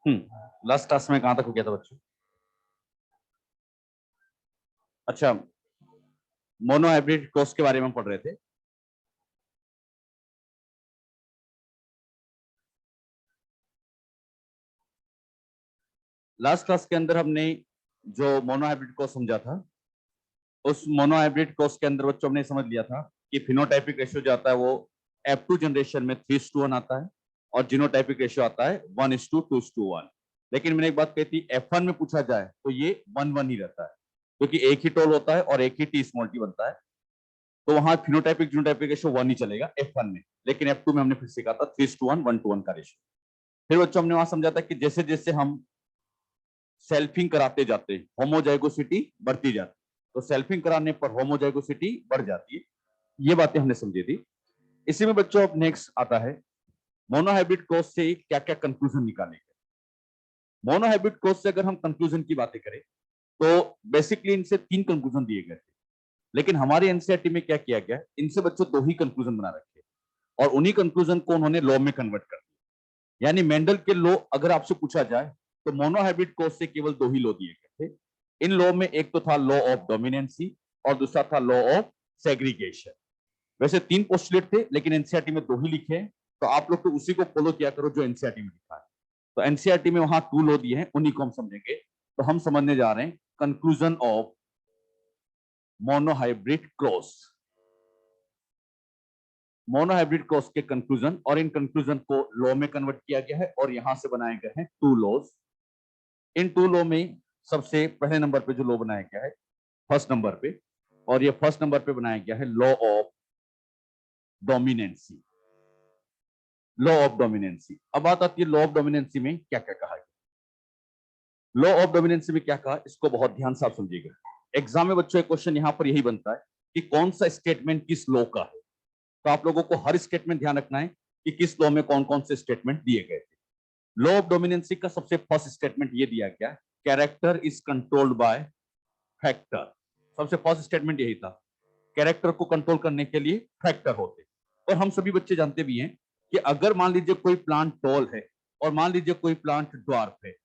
Last class में कहां तक हो गया था बच्चों? अच्छा, मोनो हाइब्रिड क्रॉस के बारे में पढ़ रहे थे। लास्ट क्लास के अंदर हमने जो मोनो हाइब्रिड क्रॉस समझा था, उस मोनो हाइब्रिड क्रॉस के अंदर बच्चों हमने समझ लिया था कि फिनोटाइपिक रेशियो जो आता है वो F2 जनरेशन में 3:1 आता है और जीनोटाइपिक रेशियो आता है 1:2:1। लेकिन मैंने एक बात कही थी, F1 में पूछा जाए तो ये 1:1 ही रहता है, क्योंकि एक ही टोल होता है और एक ही टी स्मॉल टी बनता है, तो वहां फिनोटाइपिक जीनोटाइपिक रेशियो 1 ही चलेगा F1 में। लेकिन F2 में हमने फिर सीखा था 3:1 1:1 का रेशियो। फिर बच्चों हमने वहां समझा था कि जैसे जैसे हम सेल्फिंग कराते जाते हैं होमोजाइगोसिटी बढ़ती जाती है, तो सेल्फिंग कराने पर होमोजाइगोसिटी बढ़ जाती है। ये बातें हमने समझी थी। इसी में बच्चों अब नेक्स्ट आता है मोनोहाइब्रिड क्रॉस से क्या क्या कंक्लूजन निकालेंगे। मोनोहाइब्रिड क्रॉस से अगर हम कंक्लूजन की बातें करें तो बेसिकली इनसे 3 कंक्लूजन दिए गए थे, लेकिन हमारे एनसीईआरटी में क्या किया गया, इनसे बच्चों 2 ही कंक्लूजन बना रखे और उन्हीं कंक्लूजन को उन्होंने लॉ में कन्वर्ट कर दिया। यानी मेंडल के लॉ अगर आपसे पूछा जाए तो मोनोहाइब्रिड क्रॉस से केवल 2 ही लॉ दिए गए थे। इन लॉ में एक तो था लॉ ऑफ डोमिनेंसी और दूसरा था लॉ ऑफ सेग्रीगेशन। वैसे 3 पोस्टुलेट थे, लेकिन एनसीईआरटी में 2 ही लिखे हैं, तो आप लोग तो उसी को फॉलो किया करो जो एनसीईआरटी में लिखा है। तो एनसीईआरटी में वहां 2 लॉ दिए हैं, उन्हीं को हम समझेंगे। तो हम समझने जा रहे हैं conclusion of monohybrid cross. Monohybrid cross के कंक्लूजन, और इन कंक्लूजन को लॉ में कन्वर्ट किया गया है और यहां से बनाए गए हैं 2 लॉज। इन 2 लॉ में सबसे पहले नंबर पे जो लॉ बनाया गया है फर्स्ट नंबर पे, और ये फर्स्ट नंबर पे बनाया गया है law of dominancy. Law of dominancy. अब बात आती है लॉ ऑफ डोमिनेंसी में क्या क्या कहा गया। लॉ ऑफ डोमिनेंसी में क्या कहा, इसको बहुत ध्यान से आप समझिएगा। एग्जाम में बच्चों एक क्वेश्चन यहां पर यही बनता है कि कौन सा स्टेटमेंट किस लॉ का है। तो आप लोगों को हर स्टेटमेंट ध्यान रखना है कि किस लॉ में कौन कौन से स्टेटमेंट दिए गए थे। लॉ ऑफ डोमिनेंसी का सबसे फर्स्ट स्टेटमेंट ये दिया गया, character is controlled by factor. सबसे फर्स्ट स्टेटमेंट यही था, कैरेक्टर को कंट्रोल करने के लिए फैक्टर होते। और हम सभी बच्चे जानते भी हैं कि अगर मान लीजिए कोई प्लांट टॉल है और मान लीजिए कोई प्लांट ड्वार्फ है,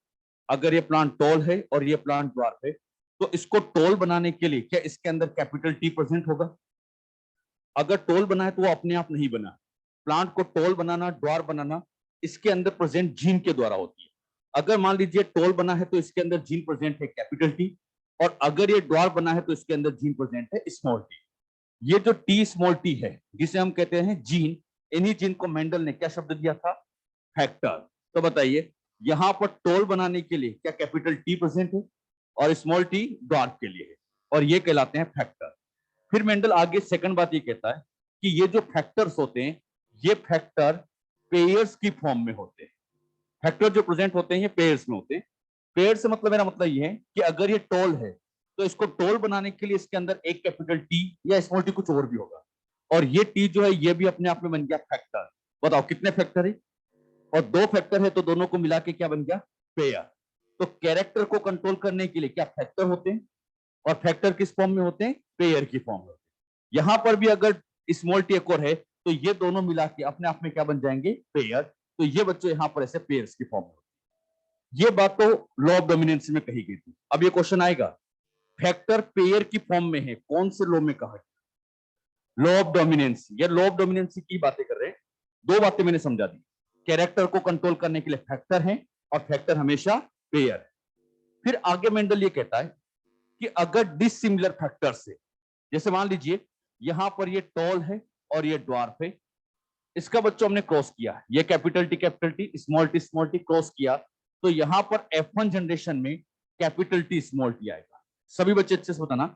अगर ये प्लांट टॉल है और ये प्लांट ड्वार्फ है, तो इसको टॉल बनाने के लिए क्या इसके अंदर कैपिटल टी प्रेजेंट होगा? अगर टॉल बना है तो वो अपने आप नहीं बना। प्लांट को टॉल बनाना, ड्वार्फ बनाना, इसके अंदर प्रेजेंट जीन के द्वारा होती है। अगर मान लीजिए टॉल बना है तो इसके अंदर जीन प्रेजेंट है कैपिटल टी, और अगर ये ड्वार्फ बना है तो इसके अंदर जीन प्रेजेंट है स्मॉल टी। ये जो टी स्मॉल टी है जिसे हम कहते हैं जीन, इन्हीं जीन को मेंडल ने क्या शब्द दिया था? फैक्टर। तो बताइए, यहां पर टोल बनाने के लिए क्या कैपिटल टी प्रेजेंट है और स्मॉल टी ड्वार्फ के लिए है, और ये कहलाते हैं फैक्टर। फिर मेंडल आगे सेकंड बात ये कहता है कि ये जो फैक्टर्स होते हैं, ये फैक्टर पेयर्स की फॉर्म में होते हैं। फैक्टर जो प्रेजेंट होते हैं ये पेयर्स में होते हैं। पेयर से मतलब, मेरा मतलब ये है कि अगर ये टोल है तो इसको टोल बनाने के लिए इसके अंदर एक कैपिटल टी या स्मॉल टी कुछ और भी होगा, और ये टी जो है ये भी अपने आप में बन गया फैक्टर। बताओ कितने फैक्टर है? और 2 फैक्टर है तो दोनों को मिला के क्या बन गया? पेयर। तो कैरेक्टर को कंट्रोल करने के लिए क्या फैक्टर होते हैं, और फैक्टर किस फॉर्म में होते हैं? पेयर की फॉर्म में होते हैं। यहां पर भी अगर स्मॉल टी एक और है तो ये दोनों मिला के अपने आप में क्या बन जाएंगे? पेयर। तो ये बच्चों यहां पर ऐसे पेयर्स की फॉर्म में। ये बात तो लॉ ऑफ डोमिनेंसी में कही गई थी। अब ये क्वेश्चन आएगा, फैक्टर पेयर की फॉर्म में है, कौन से लॉ में कहा गया? Law of dominancy. ये लॉ ऑफ डोमिनेंसी की बातें कर रहे हैं। 2 बातें मैंने समझा दी, कैरेक्टर को कंट्रोल करने के लिए फैक्टर है और फैक्टर हमेशा पेयर है। फिर आगे मेंडल ये कहता है कि अगर डिसिमिलर फैक्टर से, जैसे मान लीजिए यहां पर ये टॉल है और ये ड्वार्फ है, इसका बच्चों हमने क्रॉस किया, ये capital T small t cross किया, तो यहां पर F1 जनरेशन में कैपिटल टी स्मॉल टी आएगा। सभी बच्चे अच्छे से बताना,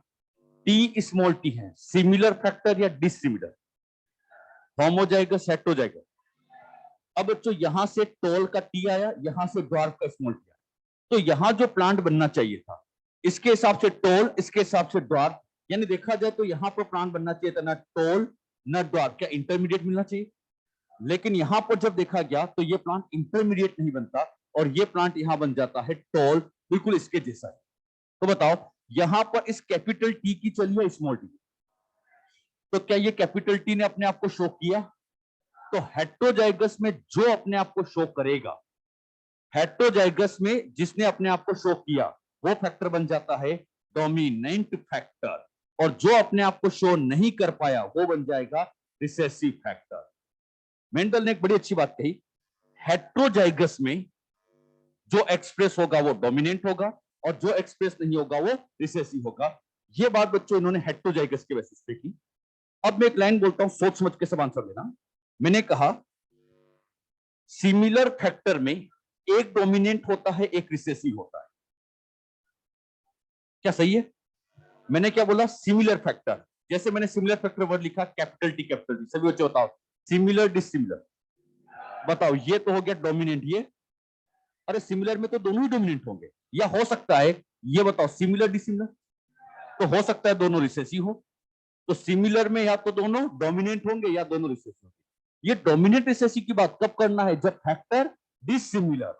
टी स्मॉल टी है सिमिलर फैक्टर या डिसिमिलर? Homozygous, heterozygous? अब बच्चों यहां से टॉल का टी आया, यहां से ड्वार्फ का स्मॉल टी आया, तो यहां जो प्लांट बनना चाहिए था इसके हिसाब से टॉल, इसके हिसाब से ड्वार्फ, यानी देखा जाए तो यहां पर प्लांट बनना चाहिए था ना टॉल ना ड्वार्फ, क्या इंटरमीडिएट मिलना चाहिए? लेकिन यहां पर जब देखा गया तो ये प्लांट इंटरमीडिएट नहीं बनता और ये प्लांट यहां बन जाता है टॉल, बिल्कुल इसके जैसा है। तो बताओ यहां पर इस कैपिटल टी की चली है स्मॉल टी, तो क्या ये कैपिटल टी ने अपने आप को शो किया? तो हेटेरोजाइगस में जो अपने आप को शो करेगा हेट्रोजाइगस में जिसने अपने आप को शो किया वो फैक्टर बन जाता है डोमिनेंट फैक्टर, और जो अपने आप को शो नहीं कर पाया वो बन जाएगा रिसेसिव फैक्टर। मेंडल ने एक बड़ी अच्छी बात कही, हेट्रोजाइगस में जो एक्सप्रेस होगा वो डोमिनेंट होगा और जो एक्सप्रेस नहीं होगा वो रिसेसिव होगा। ये बात बच्चों इन्होंने हेट्रोजाइगस के बेसिस पे की। अब मैं एक लाइन बोलता हूं, सोच समझ के सब आंसर देना। मैंने कहा सिमिलर फैक्टर में एक डोमिनेंट होता है एक रिसेसिव होता है, क्या सही है? मैंने क्या बोला? Similar factor. जैसे मैंने सिमिलर फैक्टर वर्ड लिखा कैपिटल टी कैपिटल टी, सभी बच्चे बताओ सिमिलर डिसिमिलर, बताओ ये तो हो गया डोमिनेंट, ये अरे सिमिलर में तो दोनों ही डोमिनेंट होंगे, या हो सकता है ये बताओ सिमिलर डिसिमिलर, तो हो सकता है दोनों रिसेसिव हो। तो सिमिलर में या तो दोनों डोमिनेंट होंगे या दोनों रिसेसिव होंगे। ये डोमिनेंट रिसेसिव की बात कब करना है? जब फैक्टर डिसिमिलर,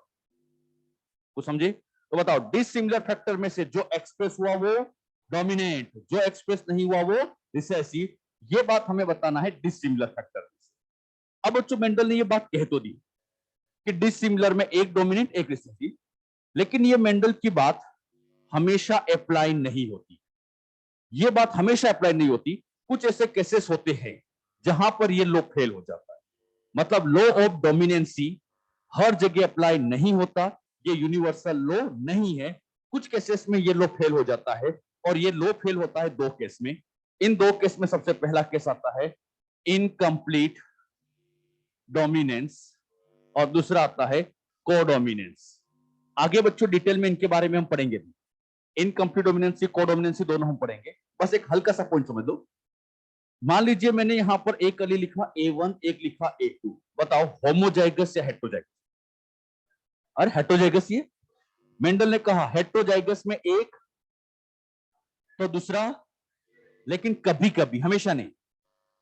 को समझे? तो बताओ डिसिमिलर फैक्टर में से जो एक्सप्रेस हुआ वो डोमिनेंट, जो एक्सप्रेस नहीं हुआ वो रिसेसिव। ये बात हमें बताना है डिसिमिलर फैक्टर में से। अब बच्चों मेंडल ने ये बात कह तो दी कि डिसिमिलर में एक डोमिनेंट एक रिसेसिव, लेकिन ये मेंडल की बात हमेशा अप्लाई नहीं होती। ये बात हमेशा अप्लाई नहीं होती। कुछ ऐसे केसेस होते हैं जहां पर ये लॉ फेल हो जाता है। मतलब लॉ ऑफ डोमिनेंसी हर जगह अप्लाई नहीं होता, ये यूनिवर्सल लॉ नहीं है। कुछ केसेस में ये लॉ फेल हो जाता है, और ये लॉ फेल होता है दो केस में। इन दो केस में सबसे पहला केस आता है इनकम्प्लीट डोमिनेंस, और दूसरा आता है कोडोमिनेंस। आगे बच्चों डिटेल में इनके बारे में हम पढ़ेंगे। इनकम्प्लीट डोमिनेंसी कोडोमिनेंसी दोनों हम पढ़ेंगे। बस एक हल्का सा पॉइंट समझ लो। मान लीजिए मैंने यहां पर एक अली लिखा A1, एक लिखा A2, बताओ होमोजाइगस या हेट्रोजाइगस? अरे हेट्रोजाइगस ये मेंडल ने कहा हेट्रोजाइगस में एक तो दूसरा, लेकिन कभी कभी, हमेशा नहीं,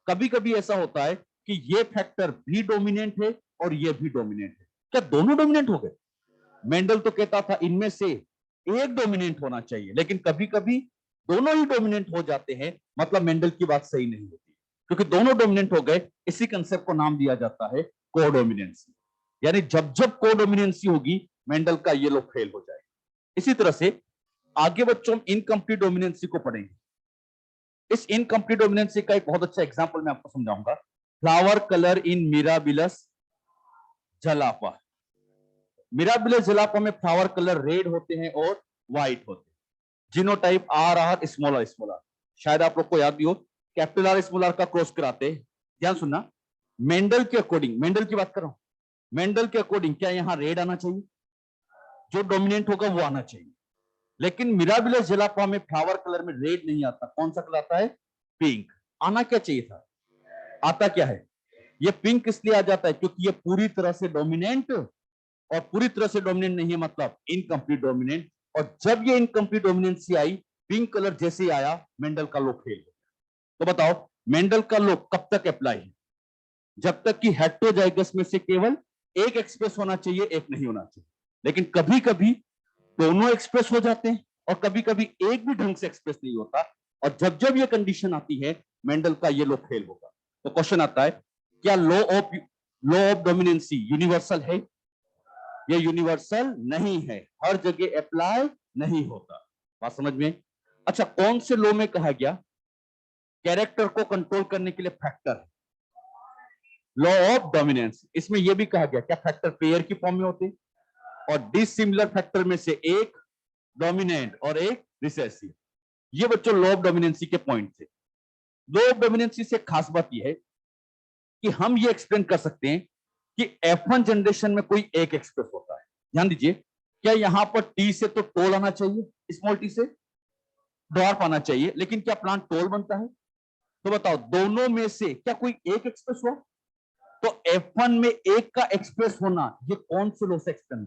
कभी कभी ऐसा होता है कि ये फैक्टर भी डोमिनेंट है और ये भी डोमिनेंट है। क्या दोनों डोमिनेंट हो गए? मेंडल तो कहता था इनमें से एक डोमिनेंट होना चाहिए, लेकिन कभी कभी दोनों ही डोमिनेंट हो जाते हैं। मतलब मेंडल की बात सही नहीं होती, क्योंकि दोनों डोमिनेंट हो गए। इसी कंसेप्ट को नाम दिया जाता है कोडोमिनेंसी। यानी जब जब कोडोमिनेंसी होगी मेंडल का ये लोग फेल हो जाएगा। इसी तरह से आगे बच्चों हम इनकम्प्लीट डोमिनेंसी को पढ़ेंगे। इस इनकम्प्लीट डोमिनेंसी का एक बहुत अच्छा एग्जांपल मैं आपको समझाऊंगा। Flower colour in Mirabilis jalapa. Mirabilis jalapa में फ्लावर कलर रेड होते हैं और व्हाइट होते हैं। जीनोटाइप RR स्मॉल r, शायद आप लोग को याद भी हो, कैपिटल R स्मॉल r का क्रॉस कराते हैं। ध्यान सुनना, मेंडल के अकॉर्डिंग, मेंडल की बात कर रहा हूं, मेंडल के अकॉर्डिंग क्या यहां रेड आना चाहिए? जो डोमिनेंट होगा वो आना चाहिए। लेकिन मिराबिलस जलापा में फ्लावर कलर में रेड नहीं आता। कौन सा कलर आता है? पिंक। आना क्या चाहिए था? आता क्या है? ये पिंक इसलिए आ जाता है क्योंकि ये पूरी तरह से डोमिनेंट, और पूरी तरह से डोमिनेंट नहीं है मतलब इनकम्प्लीट डोमिनेंट। और जब ये इनकम्प्लीट डोमिनेंसी आई, पिंक कलर जैसे ही आया, मेंडल का लॉ फेल हो गया। तो बताओ मेंडल का लॉ कब तक अप्लाई है? जब तक कि हेट्रोजाइगस में से केवल एक एक्सप्रेस होना चाहिए, एक नहीं होना चाहिए। लेकिन कभी कभी दोनों एक्सप्रेस हो जाते हैं और कभी कभी एक भी ढंग से एक्सप्रेस नहीं होता। और जब जब ये कंडीशन आती है मेंडल का ये लॉ फेल होगा। तो क्वेश्चन आता है क्या लॉ ऑफ डोमिनेंसी यूनिवर्सल है? ये यूनिवर्सल नहीं है, हर जगह अप्लाई नहीं होता। बात समझ में? अच्छा, कौन से लॉ में कहा गया कैरेक्टर को कंट्रोल करने के लिए फैक्टर है? Law of dominance. इसमें यह भी कहा गया क्या फैक्टर पेयर की फॉर्म में होते हैं, और डिसिमिलर फैक्टर में से एक डोमिनेंट और एक रिसेसिव। ये बच्चों लॉ ऑफ डोमिनेंसी के पॉइंट थे। लॉ ऑफ डोमिनेंसी से खास बात यह है कि हम ये एक्सप्लेन कर सकते हैं कि F1 जनरेशन में कोई एक एक्सप्रेस होता है। ध्यान दीजिए, क्या यहां पर टी से तो टोल आना चाहिए, स्मॉल टी से ड्वार्फ आना चाहिए, लेकिन क्या प्लांट टोल बनता है? तो बताओ दोनों में से क्या कोई एक एक्सप्रेस हुआ? तो F1 में एक का एक्सप्रेस होना ये कौन से लॉ से एक्सप्लेन है?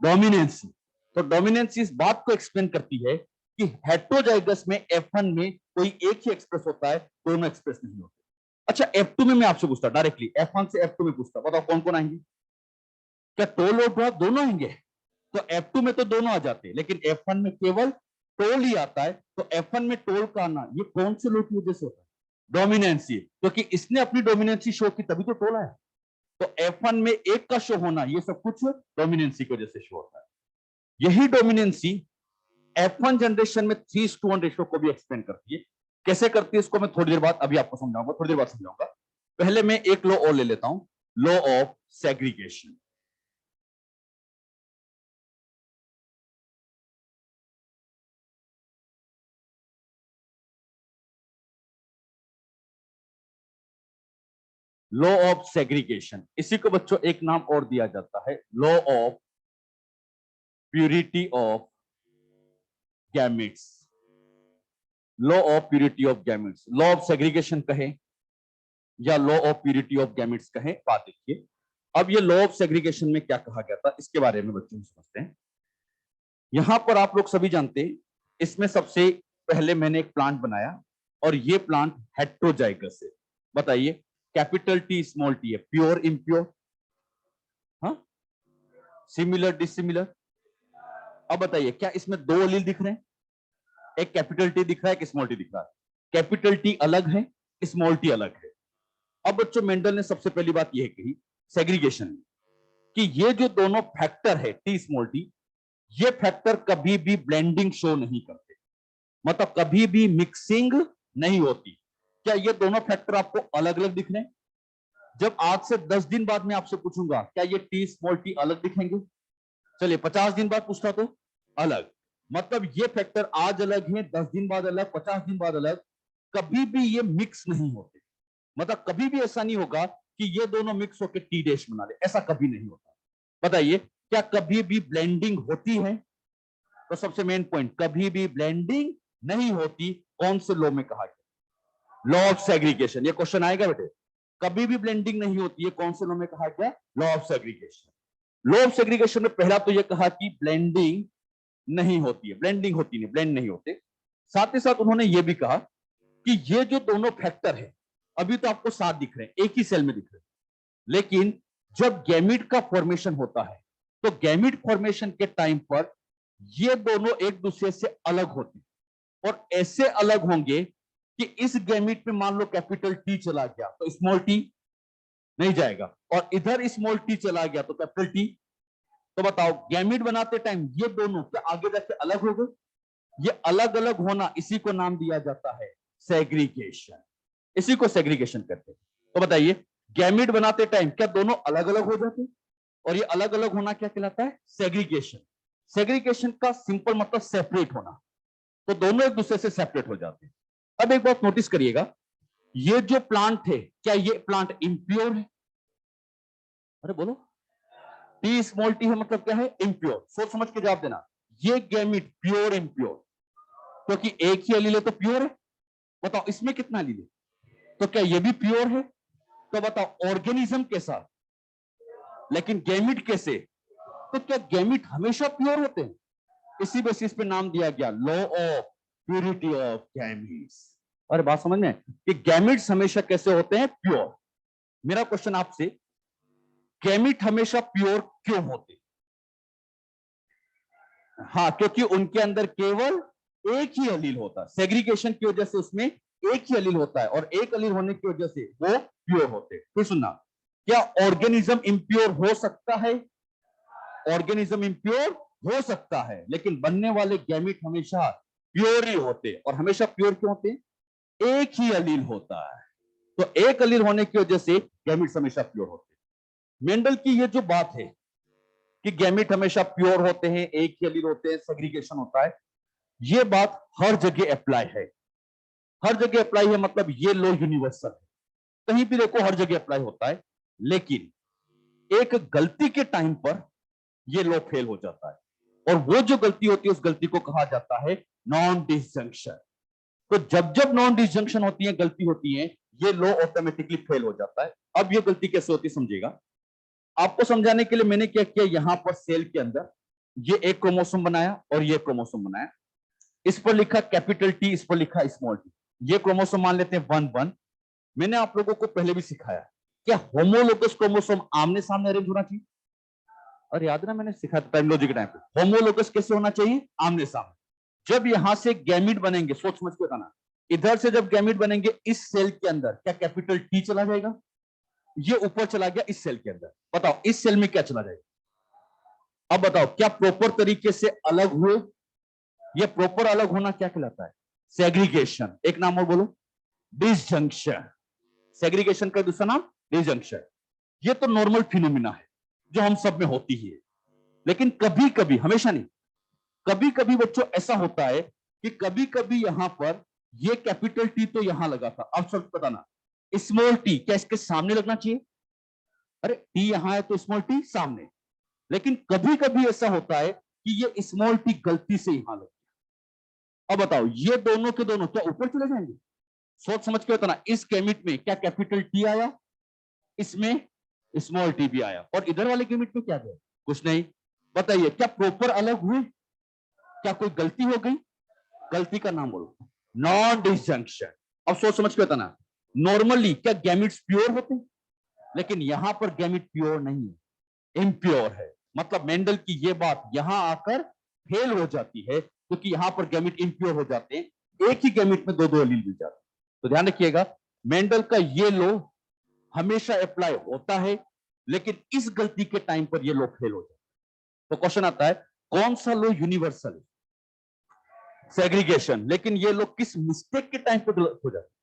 डोमिनेंसी। तो डोमिनेंसी इस बात को एक्सप्लेन करती है कि हेट्रोजाइगस में F1 में कोई एक ही एक्सप्रेस होता है, दोनों एक्सप्रेस नहीं होते। अच्छा, F2 में मैं आपसे पूछता डायरेक्टली, F1 से F2 में पूछता, बताओ कौन कौन आएंगे? क्या टोल और ड्रॉप दोनों आएंगे? तो F2 में तो दोनों आ जाते हैं, लेकिन F1 में केवल टोल ही आता है। तो F1 में टोल का आना ये कौन से लॉ की वजह से होता है? डोमिनेंसी, क्योंकि इसने अपनी डोमिनेंसी शो की तभी तो टोल आया। तो F1 में एक का शो होना, ये सब कुछ डोमिनेंसी की वजह से शो होता है। यही डोमिनेंसी F1 जनरेशन में 3:1 रेशो को भी एक्सप्लेन करती है। कैसे करती है इसको मैं थोड़ी देर बाद अभी आपको समझाऊंगा, थोड़ी देर बाद समझाऊंगा। पहले मैं एक लॉ और ले लेता हूं, law of segregation. Law of segregation, इसी को बच्चों एक नाम और दिया जाता है, law of purity of gametes. Law of purity of gametes, law of segregation कहे या law of purity of gametes कहे, बात देखिए। अब ये लॉ ऑफ सेग्रीगेशन में क्या कहा गया था, इसके बारे में बच्चों समझते हैं। यहां पर आप लोग सभी जानते हैं, इसमें सबसे पहले मैंने एक प्लांट बनाया और ये प्लांट हेट्रोजाइगस है। बताइए, कैपिटल टी स्मॉल टी है, प्योर इम्प्योर, हाँ, सिमिलर डिसिमिलर। अब बताइए, क्या इसमें दो एलील दिख रहे हैं? एक कैपिटल टी दिख रहा है, एक स्मॉल टी दिख रहा है। कैपिटल टी अलग है, स्मॉल टी अलग है। अब बच्चों मेंडल ने सबसे पहली बात यह कही सेग्रीगेशन में कि ये जो दोनों फैक्टर है टी स्मॉल टी, ये फैक्टर कभी भी ब्लेंडिंग शो नहीं करते, मतलब कभी भी मिक्सिंग नहीं होती। क्या ये दोनों फैक्टर आपको अलग अलग दिख रहे हैं? जब आज से 10 दिन बाद मैं आपसे पूछूंगा क्या ये टी स्मॉल टी अलग दिखेंगे? चलिए 50 दिन बाद पूछता तो अलग। मतलब ये फैक्टर आज अलग है, 10 दिन बाद अलग, 50 दिन बाद अलग, कभी भी ये मिक्स नहीं होते। मतलब कभी भी ऐसा नहीं होगा कि ये दोनों मिक्स होकर टी डैश बना ले, ऐसा कभी नहीं होता। बताइए, क्या कभी भी ब्लेंडिंग होती है? तो सबसे मेन पॉइंट, कभी भी ब्लेंडिंग नहीं होती। कौन से लॉ में कहा गया? Law of segregation. ये क्वेश्चन आएगा बेटे, कभी भी ब्लेंडिंग नहीं होती है, कौन से लॉ में कहा गया? Law of segregation. Law of segregation में पहला तो यह कहा कि ब्लेंडिंग नहीं होती है, ब्लेंडिंग होती नहीं, ब्लेंड नहीं होते। साथ ही साथ उन्होंने यह भी कहा कि ये जो दोनों फैक्टर है, अभी तो आपको साथ दिख रहे हैं, एक ही सेल में दिख रहे हैं, लेकिन जब गैमीट का फॉर्मेशन होता है तो गैमीट फॉर्मेशन के टाइम पर ये दोनों एक दूसरे से अलग होते हैं और ऐसे अलग होंगे कि इस गैमीट में मान लो कैपिटल टी चला गया तो स्मॉल टी नहीं जाएगा, और इधर स्मॉल टी चला गया तो कैपिटल टी। तो बताओ, गैमीट बनाते टाइम ये दोनों क्या आगे जाके अलग हो गए? ये अलग अलग होना, इसी को नाम दिया जाता है सेग्रीगेशन। इसी को सेग्रीगेशन कहते हैं। तो बताइए, गैमीट बनाते टाइम क्या दोनों अलग अलग हो जाते? और ये अलग अलग होना क्या कहलाता है? सेग्रीगेशन। सेग्रीगेशन का सिंपल मतलब सेपरेट होना। तो दोनों एक दूसरे से सेपरेट हो जाते हैं। अब एक बात नोटिस करिएगा, ये जो प्लांट है, क्या ये प्लांट इंप्योर है? अरे बोलो, टी स्मॉल टी है मतलब क्या है? इंप्योर। सोच समझ के जवाब देना। ये गैमीट प्योर इंप्योर, क्योंकि एक ही एलील है तो प्योर है। बताओ इसमें कितना एलील है? तो क्या ये भी प्योर है? तो बताओ ऑर्गेनिज्म के साथ, लेकिन गैमीट कैसे? तो क्या गैमीट हमेशा प्योर होते हैं? इसी बेसिस पे नाम दिया गया law of purity of gametes. और बात समझ में कि गैमीट्स हमेशा कैसे होते हैं? प्योर। मेरा क्वेश्चन आपसे, गैमीट हमेशा प्योर क्यों होते? हाँ, क्योंकि उनके अंदर केवल एक ही एलील होता है। सेग्रीगेशन की वजह से उसमें एक ही एलील होता है और एक एलील होने की वजह से वो प्योर होते हैं। फिर सुनना, क्या ऑर्गेनिज्म इंप्योर हो सकता है? ऑर्गेनिज्म इंप्योर हो सकता है, लेकिन बनने वाले गैमीट हमेशा प्योर ही होते हैं। और हमेशा प्योर क्यों होते हैं? एक ही एलील होता है, तो एक एलील होने की वजह से गैमीट्स हमेशा प्योर होते हैं। मेंडल की ये जो बात है कि गैमीट हमेशा प्योर होते हैं, एक ही एलील होते हैं, सेग्रीगेशन होता है, ये बात हर जगह अप्लाई है। हर जगह अप्लाई है मतलब ये लॉ यूनिवर्सल है, कहीं भी देखो हर जगह अप्लाई होता है। लेकिन एक गलती के टाइम पर ये लॉ फेल हो जाता है, और वो जो गलती होती है उस गलती को कहा जाता है नॉन डिसजंक्शन। तो जब जब नॉन डिसजंक्शन होती है, गलती होती है, ये लॉ ऑटोमेटिकली फेल हो जाता है। अब ये गलती कैसे होती है समझिएगा। आपको समझाने के लिए मैंने क्या किया, यहां पर सेल के अंदर ये एक क्रोमोसोम बनाया और ये क्रोमोसोम बनाया, इस पर लिखा कैपिटल टी, इस पर लिखा स्मॉल टी। ये क्रोमोसोम मान लेते हैं 1 1। मैंने आप लोगों को पहले भी सिखाया, क्या होमोलोगस क्रोमोसोम आमने सामने अरेंज होना चाहिए? और याद ना, मैंने सिखाया था टाइमोलॉजी के टाइम पे, होमोलोगस कैसे होना चाहिए? आमने सामने। जब यहां से गैमीट बनेंगे, सोच समझ के बताना, इधर से जब गैमीट बनेंगे इस सेल के अंदर, क्या कैपिटल टी चला जाएगा? ये ऊपर चला गया इस सेल के अंदर, बताओ इस सेल में क्या चला जाएगा? अब बताओ क्या प्रॉपर तरीके से अलग हुए? ये प्रॉपर अलग होना क्या कहलाता है? सेग्रीगेशन। एक नाम और बोलो, डिसजंक्शन। सेग्रीगेशन का दूसरा नाम डिसजंक्शन। ये तो नॉर्मल फिनोमिना है जो हम सब में होती ही है, लेकिन कभी कभी, हमेशा नहीं, कभी कभी बच्चों ऐसा होता है कि कभी कभी यहां पर ये कैपिटल टी तो यहां लगा था, अब सब बताना स्मॉल टी क्या इसके सामने लगना चाहिए? अरे टी यहां है तो स्मॉल टी सामने। लेकिन कभी कभी ऐसा होता है कि ये स्मॉल टी गलती से यहां लग गया। अब बताओ ये दोनों के दोनों क्या ऊपर चले जाएंगे? सोच समझ के बताना, इस केमिट में क्या कैपिटल टी आया, इसमें स्मॉल टी भी आया, और इधर वाले केमिट में क्या गया? कुछ नहीं। बताइए क्या प्रॉपर अलग हुए? क्या कोई गलती हो गई? गलती का नाम बोलो, नॉन डिसजंक्शन। अब सोच समझ के बताना, नॉर्मली क्या गैमिट्स प्योर होते हैं? लेकिन यहां पर गैमिट प्योर नहीं है, इम्प्योर है। मतलब मेंडल की ये बात यहां आकर फेल हो जाती है, क्योंकि यहां पर गैमिट इम्प्योर हो जाते हैं, एक ही गैमिट में दो दो एलील मिल जाते हैं। तो ध्यान रखिएगा, मेंडल का ये लॉ हमेशा अप्लाई होता है, लेकिन इस गलती के टाइम पर ये लॉ फेल हो जाता है। तो क्वेश्चन आता है कौन सा लॉ यूनिवर्सल है? सेग्रीगेशन। लेकिन ये लोग किस मिस्टेक के टाइम पर गलत हो जाते?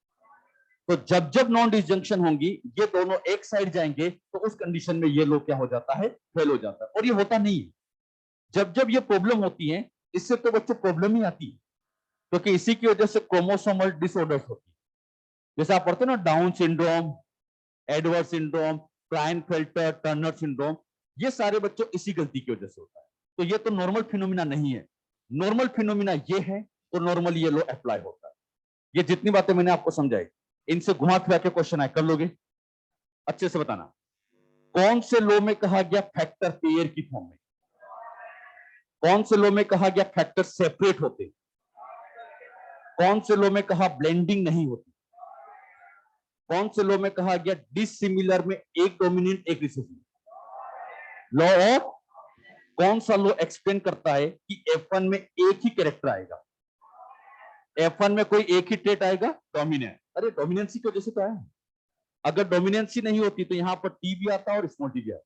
तो जब जब नॉन डिसजंक्शन होंगी, ये दोनों एक साइड जाएंगे, तो उस कंडीशन में ये लोग क्या हो जाता है? फेल हो जाता है। और ये होता नहीं है। जब जब ये प्रॉब्लम होती है, इससे तो बच्चों प्रॉब्लम ही आती है, क्योंकि इसी की वजह से क्रोमोसोमल डिसऑर्डर्स होती है। जैसे आप पढ़ते ना, down syndrome, Edward syndrome, Klinefelter, Turner syndrome, ये सारे बच्चों इसी गलती की वजह से होता है। तो ये तो नॉर्मल फिनोमिना नहीं है। नॉर्मल फिनोमिना ये है, तो नॉर्मल ये लो अप्लाई होता है। ये जितनी बातें मैंने आपको समझाई, इनसे घुमा फिरा के क्वेश्चन आए, कर लोगे? अच्छे से बताना, कौन से लो में कहा गया फैक्टर पेयर की फॉर्म में? कौन से लो में कहा गया फैक्टर सेपरेट होते? कौन से लो में कहा ब्लेंडिंग नहीं होती? कौन से लो में कहा गया डिसिमिलर में एक डोमिनेंट एक रिसेसिव? लॉ ऑफ, कौन सा लॉ एक्सप्लेन करता है कि F1 में एक ही कैरेक्टर आएगा? F1 में कोई एक ही ट्रेट आएगा, डोमिनेंट। अरे डोमिनेंसी की वजह से तो आया। अगर डोमिनेंसी नहीं होती तो यहां पर टी भी आता और स्मॉल टी भी आता।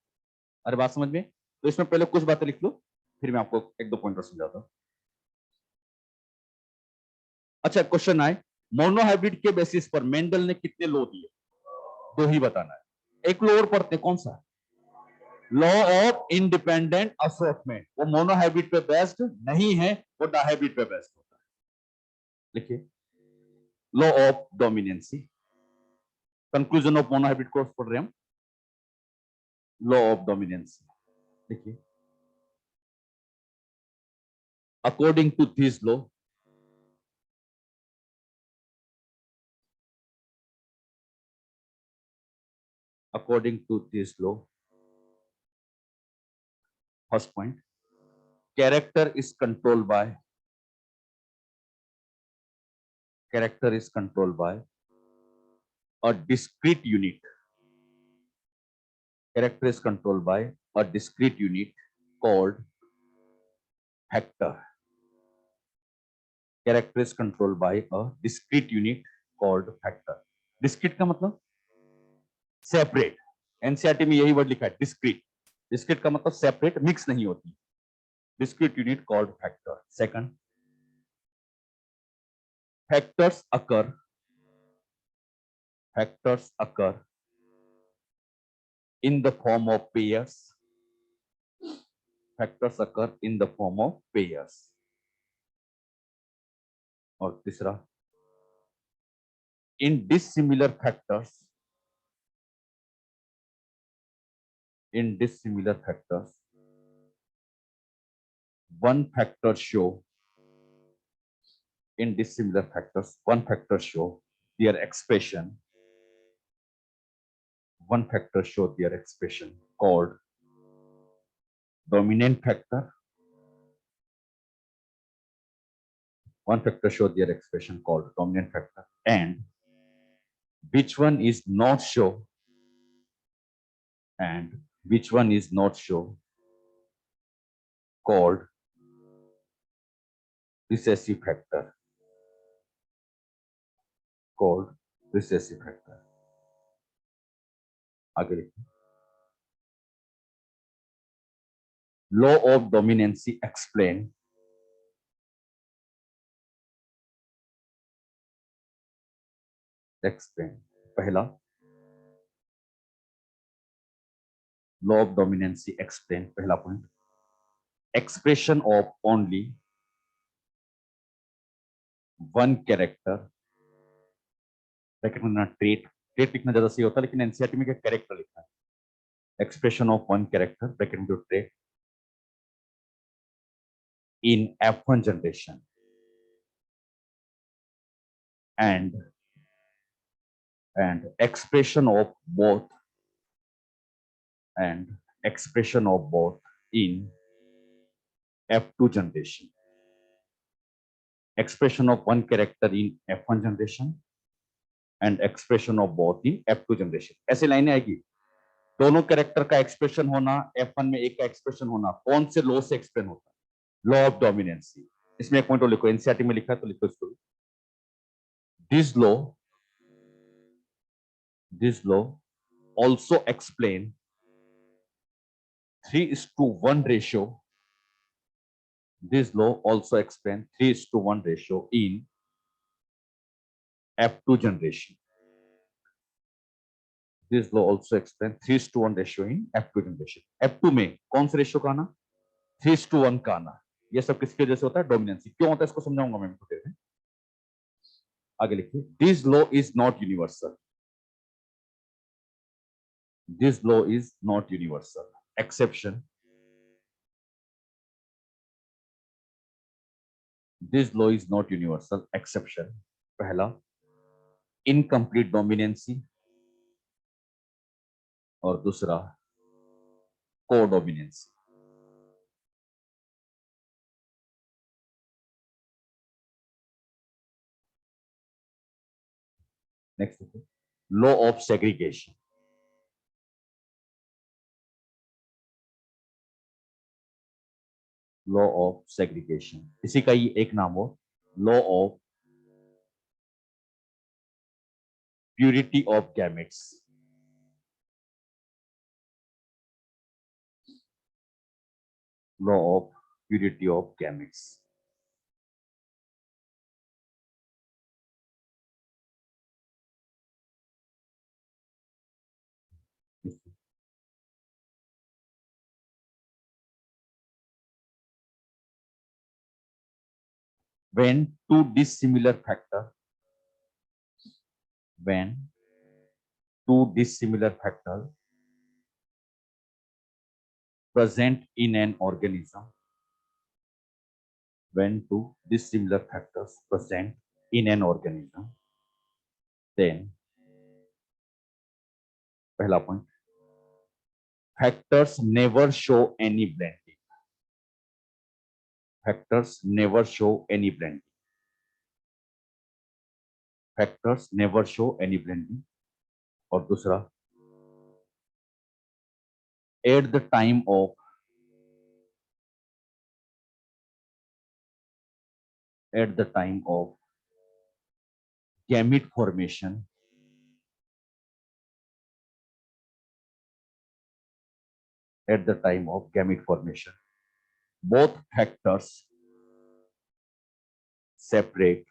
अरे बात समझ में? तो इसमें पहले कुछ बातें लिख लो, फिर मैं आपको एक दो पॉइंटर समझाता हूं। अच्छा क्वेश्चन आए, मोनोहाइब्रिड के बेसिस पर मेंडल ने कितने लॉ दिए? दो ही बताना है। एक लॉ और पढ़ते, कौन सा? Law of independent assortment. वो मोनोहाइब्रिड पे बेस्ड नहीं है, वो डायहाइब्रिड पे बेस्ड होता है। लिखिए, law of dominancy, conclusion of monohybrid cross पढ़ रहे हैं हम। लॉ ऑफ डोमिनेंसी देखिए, according to this law, according to this law, first point, character is controlled by, character is controlled by a discrete unit. Character is controlled by a discrete unit called factor. Character is controlled by a discrete unit called factor. Discrete का मतलब separate. NCERT में यही word लिखा है, discrete. Discrete का मतलब separate, mix नहीं होती। Discrete unit called factor. Second, factors occur, factors occur in the form of pairs. Factors occur in the form of pairs. और तीसरा, in dissimilar factors, in dissimilar factors, one factor show, in dissimilar factors, one factor show their expression, one factor show their expression called dominant factor, one factor show their expression called dominant factor, and which one is not show, and which one is not show called recessive factor, called recessive factor. आगे लिखिए, law of dominancy explain पहला, law of dominancy explain, पहला point, expression of only one character, bracket में trait, trait लिखना ज्यादा सही होता है लेकिन एनसीईआरटी में क्या कैरेक्टर लिखा है, expression of one character, bracket में trait in F1 generation and expression of both in F2 generation, expression of one character in F1 generation and expression of both in F2 generation. ऐसे लाइनें आएगी, दोनों character का expression होना, F1 में एक का एक्सप्रेशन होना, कौन से लॉ से एक्सप्लेन होता है, लॉ ऑफ डोमिनेंसी। इसमें एक पॉइंट और लिखो, एनसीईआरटी में लिखा है तो लिखो इसको, this law also explain 3:1 ratio. This law also explain 3:1 ratio in F2 generation. This law also explain 3:1 ratio in F2 generation. F2 में कौन से रेशियो का आना, 3:1 का आना, ये सब किसकी वजह से होता है, डोमिनेंसी। क्यों होता है इसको समझाऊंगा मैं थोड़ी देर में। आगे लिखिए, this law is not universal, this law is not universal, exception, this law is not universal exception, पहला इनकम्प्लीट डोमिनेंसी और दूसरा codominance. Next, law of segregation, law of segregation, इसी का ही एक नाम हो, law of purity of gametes, law of purity of gametes. when two dissimilar factor when two dissimilar factors present in an organism, when two dissimilar factors present in an organism, then पहला point, factors never show any blending, factors never show any blending, factors never show any blending। और दूसरा, at the time of gamete formation, at the time of gamete formation, both factors separate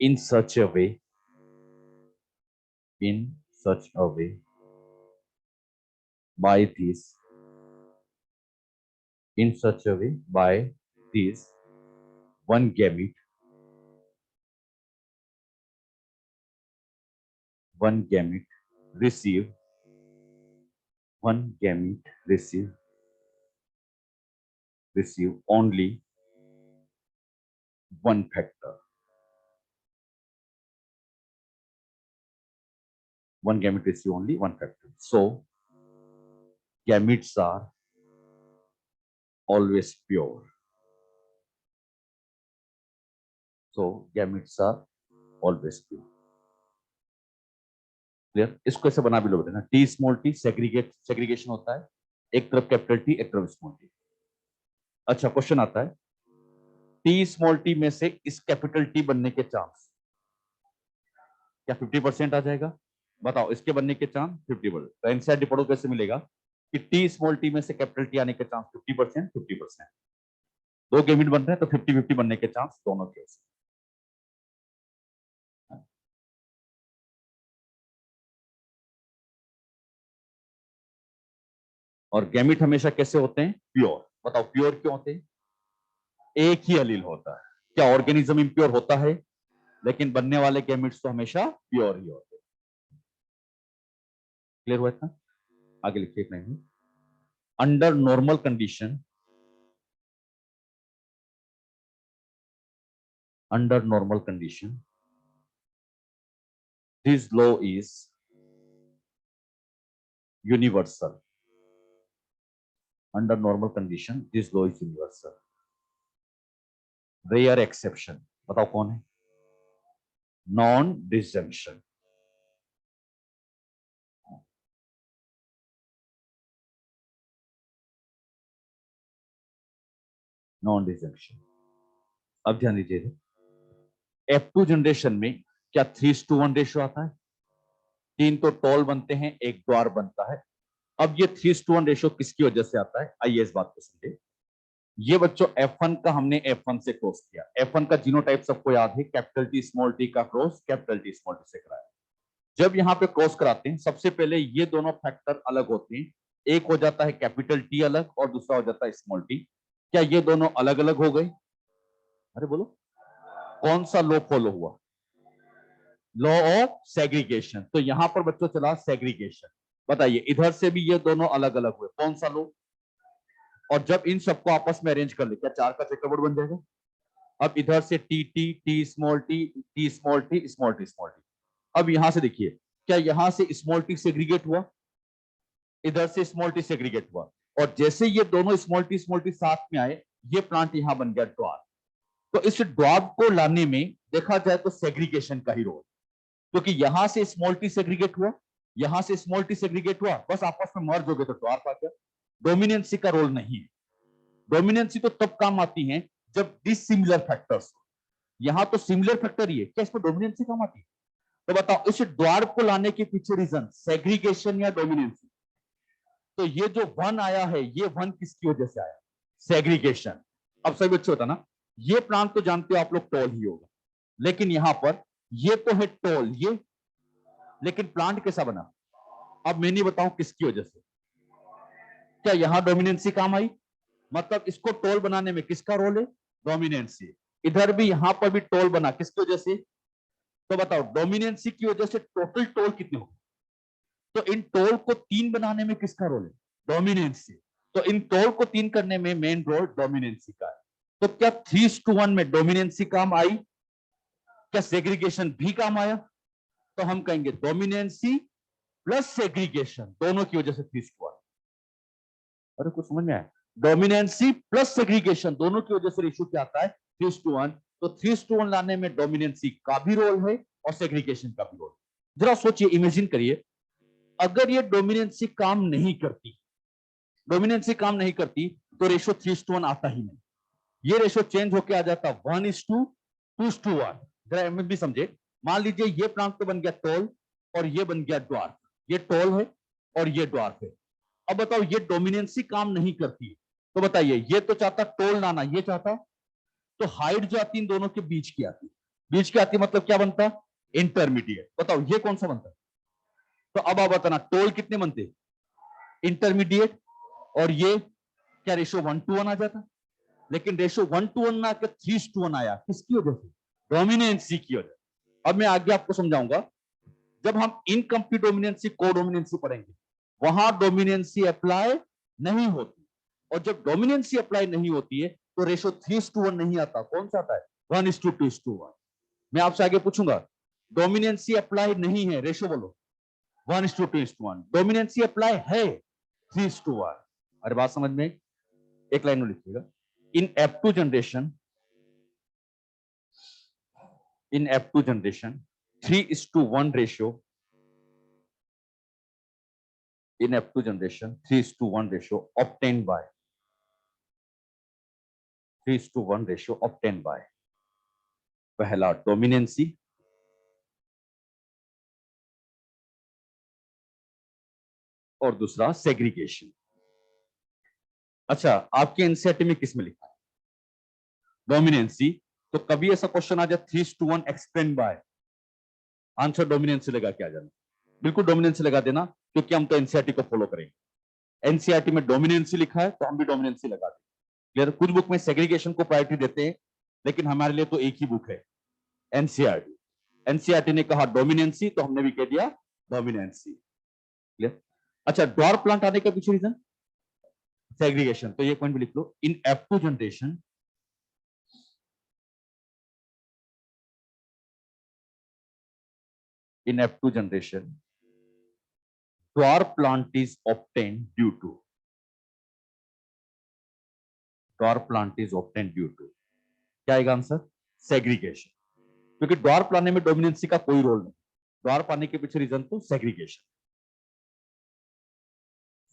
in such a way by this one gamete receive only one factor, one gamete receive only one factor, so gametes are always pure, clear. इसको ऐसे बना भी लो बेटा, T small T segregation होता है, एक तरफ capital T एक तरफ स्मॉल टी। अच्छा, क्वेश्चन आता है, टी स्मॉल टी में से इस कैपिटल टी बनने के चांस क्या 50% आ जाएगा? बताओ, इसके बनने के चांस 50%। तो एनसीईआरटी पढ़ो कैसे मिलेगा कि टी स्मॉल टी में से कैपिटल टी आने के चांस 50%, 50%। दो गैमेट बन रहे हैं तो 50-50 बनने के चांस दोनों के। और गैमेट हमेशा कैसे होते हैं? प्योर। बताओ प्योर क्यों होते हैं? एक ही एलील होता है। क्या ऑर्गेनिज्म इम्प्योर होता है? लेकिन बनने वाले गैमेट्स तो हमेशा प्योर ही होते हैं। क्लियर हुआ था? आगे लिखिए एक लाइन में। Under normal condition, under normal condition this law is universal. Under normal condition this law is universal. Rare exception बताओ कौन है? Non disjunction. Non disjunction. अब ध्यान दीजिए, F2 जनरेशन में क्या 3:1 रेशियो आता है? तीन तो टॉल बनते हैं, एक द्वार बनता है। अब ये 3:1 रेशियो किसकी वजह से आता है? आइए इस बात को समझे। ये बच्चों F1 का हमने F1 से क्रॉस किया। F1 का जीनोटाइप सबको याद है, कैपिटल टी स्मॉल टी का cross capital T small T से कराया। जब यहाँ पे क्रॉस कराते हैं, सबसे पहले ये दोनों फैक्टर अलग होते हैं। एक हो जाता है कैपिटल टी अलग और दूसरा हो जाता है स्मॉल टी। क्या ये दोनों अलग अलग हो गए? अरे बोलो, कौन सा लॉ फॉलो हुआ? Law of segregation. तो यहां पर बच्चों चला सेग्रीगेशन। बताइए, इधर से भी ये दोनों अलग अलग हुए, कौन सा लॉ? और जब इन सबको आपस में अरेंज कर ले, क्या चार का चेकरबोर्ड बन जाएगा? अब इधर से T T T small T T small T small T small T. अब यहां से देखिए, क्या यहां से स्मॉल टी सेग्रीगेट हुआ? इधर से स्मॉल टी सेग्रीगेट हुआ। और जैसे ये दोनों स्मॉल टी साथ में आए, ये प्लांट यहां बन गया ड्वार्फ। तो इस ड्वार्फ को लाने में देखा जाए तो सेग्रीगेशन का ही रोल, क्योंकि यहां से स्मॉल टी सेग्रीगेट हुआ, यहां से स्मॉल टी सेग्रीगेट हुआ, बस आपस में मर्ज हो गए तो ड्वार्फ आ गया। डोमिनेंसी का रोल नहीं है। डोमिनेंसी तो तब काम आती है जब डिसिमिलर फैक्टर्स। यहां तो सिमिलर फैक्टर ही है, क्या इसमें डोमिनेंसी काम आती है? तो बताओ, इस ड्वार्फ को लाने के पीछे रीजन सेग्रीगेशन या डोमिनेंसी? तो ये जो वन आया है, ये वन किसकी वजह से आया? सेग्रीगेशन। अब सही बच्चे होता ना, ये प्लांट तो जानते हो आप लोग टॉल ही होगा, लेकिन यहां पर ये तो है टॉल ये, लेकिन प्लांट कैसा बना? अब मैं नहीं बताऊं किसकी वजह से। क्या यहां डोमिनेंसी काम आई? मतलब इसको टोल बनाने में किसका रोल है? डोमिनेंसी। इधर भी यहां पर भी टोल बना, किसकी वजह से? तो बताओ, डोमिनेंसी की वजह से टोटल टोल कितने हो? तो इन टोल को तीन बनाने में किसका रोल है? डोमिनेंसी। तो इन टोल को तीन करने में मेन रोल डोमिनेंसी का है। तो क्या 3:1 में डोमिनेंसी काम आई? क्या सेग्रीगेशन भी काम आया? तो हम कहेंगे डोमिनेंसी प्लस सेग्रीगेशन दोनों की वजह से 3:1। अरे कुछ समझ में आया? डोमिनेंसी प्लस सेग्रीगेशन दोनों की वजह से रेशियो क्या आता है? 3:1। तो 3:1 लाने में डोमिनेंसी का भी रोल है और सेग्रीगेशन का भी रोल। जरा सोचिए, इमेजिन करिए, अगर ये डोमिनेंसी काम नहीं करती, डोमिनेंसी काम नहीं करती, तो रेशियो 3:1 आता ही नहीं। ये रेशियो चेंज होकर आ जाता 1:2:1। जरा एम भी समझे। मान लीजिए ये प्लांट तो बन गया टॉल और ये बन गया ड्वार्फ। ये टॉल है और ये ड्वार्फ है। अब बताओ, ये डोमिनेंसी काम नहीं करती है, तो बताइए, ये तो चाहता टोल लाना, ये चाहता, तो हाइट जो आती इन दोनों के बीच की आती, बीच की आती मतलब क्या बनता? इंटरमीडिएट। बताओ ये कौन सा बनता? तो अब आप बताना, टोल कितने बनते? इंटरमीडिएट। और ये क्या रेशियो 1:1 आ जाता? लेकिन रेशियो 1:1 ना आकर 3:1 आया, किसकी वजह से? डोमिनेंसी की वजह। अब मैं आगे आपको समझाऊंगा। जब हम इनकम्प्लीट डोमिनेंसी को डोमिनेंसी पढ़ेंगे, वहां डोमिनेंसी अप्लाई नहीं होती। और जब डोमिनेंसी अप्लाई नहीं होती है, तो रेशो 3:1 नहीं आता, कौन सा आता है? 1:2:1। मैं आपसे आगे पूछूंगा, डोमिनेंसी अप्लाई नहीं है, रेशो बोलो। 1:2:1। डोमिनेंसी अप्लाई है, 3:1। अरे बात समझ में? एक लाइन में लिखिएगा, इन F2 generation, in F2 generation, 3:1 ratio, in F2 generation, 3:1 ratio obtained by 3:1 ratio obtain bye, पहला डोमिनेंसी और दूसरा सेग्रीगेशन। अच्छा, आपके एनसीईआरटी में किस में लिखा है डोमिनेंसी? तो कभी ऐसा क्वेश्चन आ जाए 3:1 एक्सप्लेन बाय, आंसर डोमिनेंसी लगा के आ जाना, बिल्कुल डोमिनेंसी लगा देना, क्योंकि हम तो एनसीईआरटी को फॉलो करेंगे। एनसीईआरटी में डोमिनेंसी लिखा है तो हम भी डोमिनेंसी लगा देंगे। क्लियर? कुछ बुक में सेग्रीगेशन को प्रायोरिटी देते हैं, लेकिन हमारे लिए तो एक ही बुक है एनसीईआरटी। एनसीईआरटी ने कहा डोमिनेंसी तो हमने भी कह दिया डोमिनेंसी। क्लियर? अच्छा, डॉर प्लांट आने का पीछे रीजन सेग्रीगेशन, तो ये पॉइंट भी लिख लो। इन F2 generation dwarf plant is obtained due to क्या आएगा आंसर? सेग्रीगेशन, क्योंकि ड्वार्फ लाने में डोमिनेंसी का कोई रोल नहीं, ड्वार्फ आने के पीछे रीजन तो सेग्रीगेशन।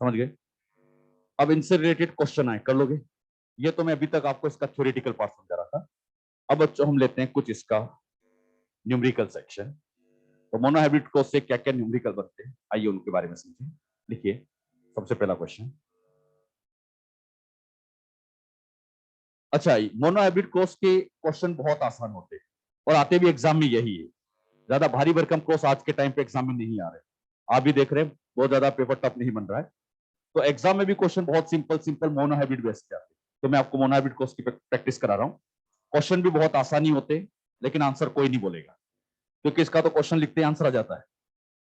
समझ गए? अब इनसे रिलेटेड क्वेश्चन आए, कर लोगे? ये तो मैं अभी तक आपको इसका थ्योरेटिकल पार्ट समझा रहा था। अब बच्चों हम लेते हैं कुछ इसका न्यूमेरिकल सेक्शन। तो मोनोहाइब्रिड क्रॉस से क्या क्या न्यूमेरिकल बनते हैं, आइए उनके बारे में समझें। लिखिए सबसे पहला क्वेश्चन। अच्छा, मोनोहाइब्रिड क्रॉस के क्वेश्चन बहुत आसान होते हैं और आते भी एग्जाम में यही है। ज्यादा भारी भरकम क्रॉस आज के टाइम पे एग्जाम में नहीं आ रहे, आप भी देख रहे हैं, बहुत ज्यादा पेपर टफ नहीं बन रहा है। तो एग्जाम में भी क्वेश्चन बहुत सिंपल सिंपल मोनोहाइब्रिड बेस पे आते हैं। तो मैं आपको मोनोहाइब्रिड क्रॉस की प्रैक्टिस करा रहा हूँ। क्वेश्चन भी बहुत आसानी होते हैं, लेकिन आंसर कोई नहीं बोलेगा, क्योंकि इसका तो क्वेश्चन लिखते ही आंसर आ जाता है।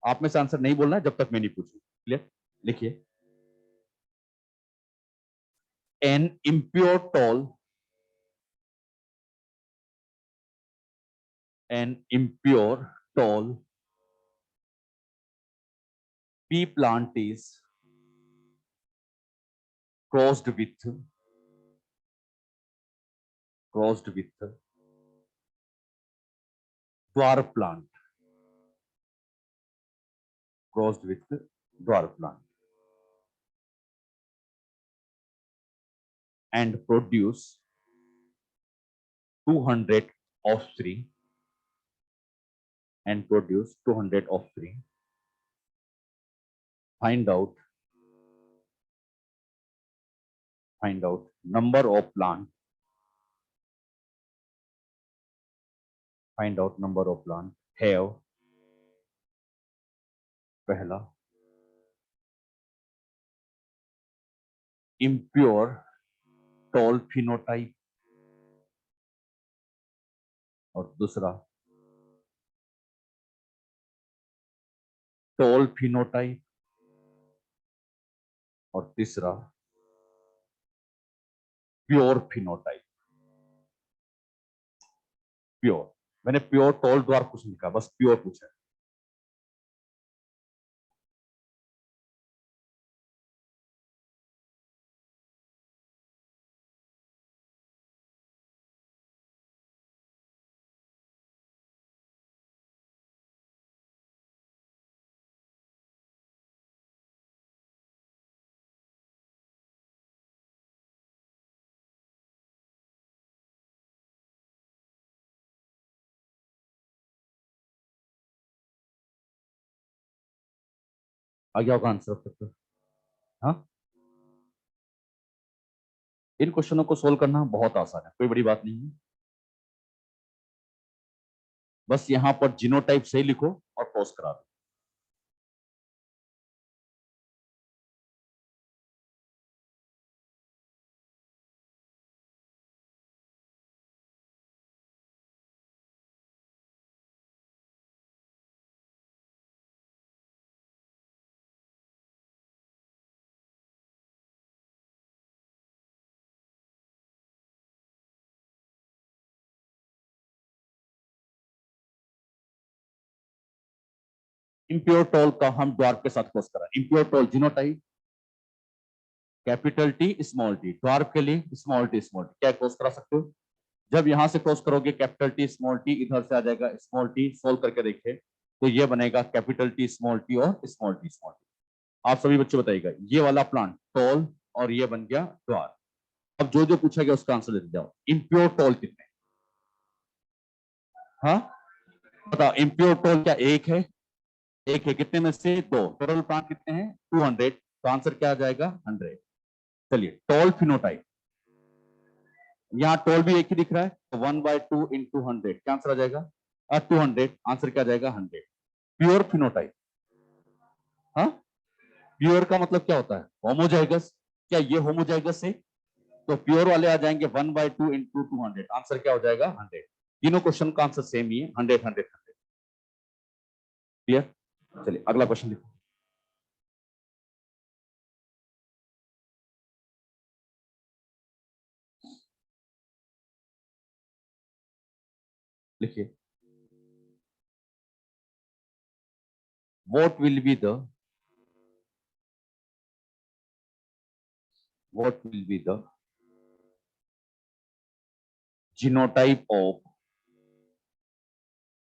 आप में से आंसर नहीं बोलना है जब तक मैं नहीं पूछूं। क्लियर? लिखिए, an impure tall pea plant is crossed with dwarf plant, and produce 200 offspring, find out number of plant have पहला impure tall phenotype और दूसरा tall phenotype और तीसरा प्योर फिनोटाइप। प्योर, मैंने प्योर टॉल ड्वार्फ कुछ लिखा, बस प्योर पूछा है। आ गया होगा आंसर अब तक तो? हाँ, इन क्वेश्चनों को सोल्व करना बहुत आसान है, कोई बड़ी बात नहीं है। बस यहां पर जीनोटाइप सही लिखो और क्रॉस करा दो। इम्प्योर टॉल का हम ड्वार्फ के साथ क्रॉस करा। Impure tall genotype capital T small t, dwarf के लिए स्मॉल टी क्या क्रॉस करा सकते हो? जब यहां से क्रॉस करोगे कैपिटल टी स्मॉल टी, इधर से आ जाएगा स्मॉल टी, सोल्व करके देखिए तो ये बनेगा कैपिटल टी स्मॉल टी और स्मॉल टी स्मॉल टी। आप सभी बच्चे बताइएगा, ये वाला प्लांट टॉल और ये बन गया ड्वार्फ। अब जो जो पूछा गया उसका आंसर देते जाओ। इम्प्योर टोल कितने? हाँ बताओ, इम्प्योर टोल क्या एक है? एक है, कितने में से? दो। टोटल प्लांट कितने हैं? 200। तो आंसर क्या आ जाएगा? 100। चलिए, टोल फिनोटाइप, यहाँ टोल भी एक ही दिख रहा है, तो 1/2 इंटू 100 क्या आंसर आ जाएगा? 200। आंसर क्या आ जाएगा? 100। प्योर फिनोटाइप, हाँ, प्योर का मतलब क्या होता है? होमोजाइगस। क्या ये होमोजाइगस है? तो प्योर वाले आ जाएंगे 1/2 इंटू 200। आंसर क्या हो जाएगा? 100। तीनों क्वेश्चन का आंसर सेम ही है, 100 100 100। क्लियर? चलिए अगला क्वेश्चन लिखो। लिखिए, what will be the what will be the genotype of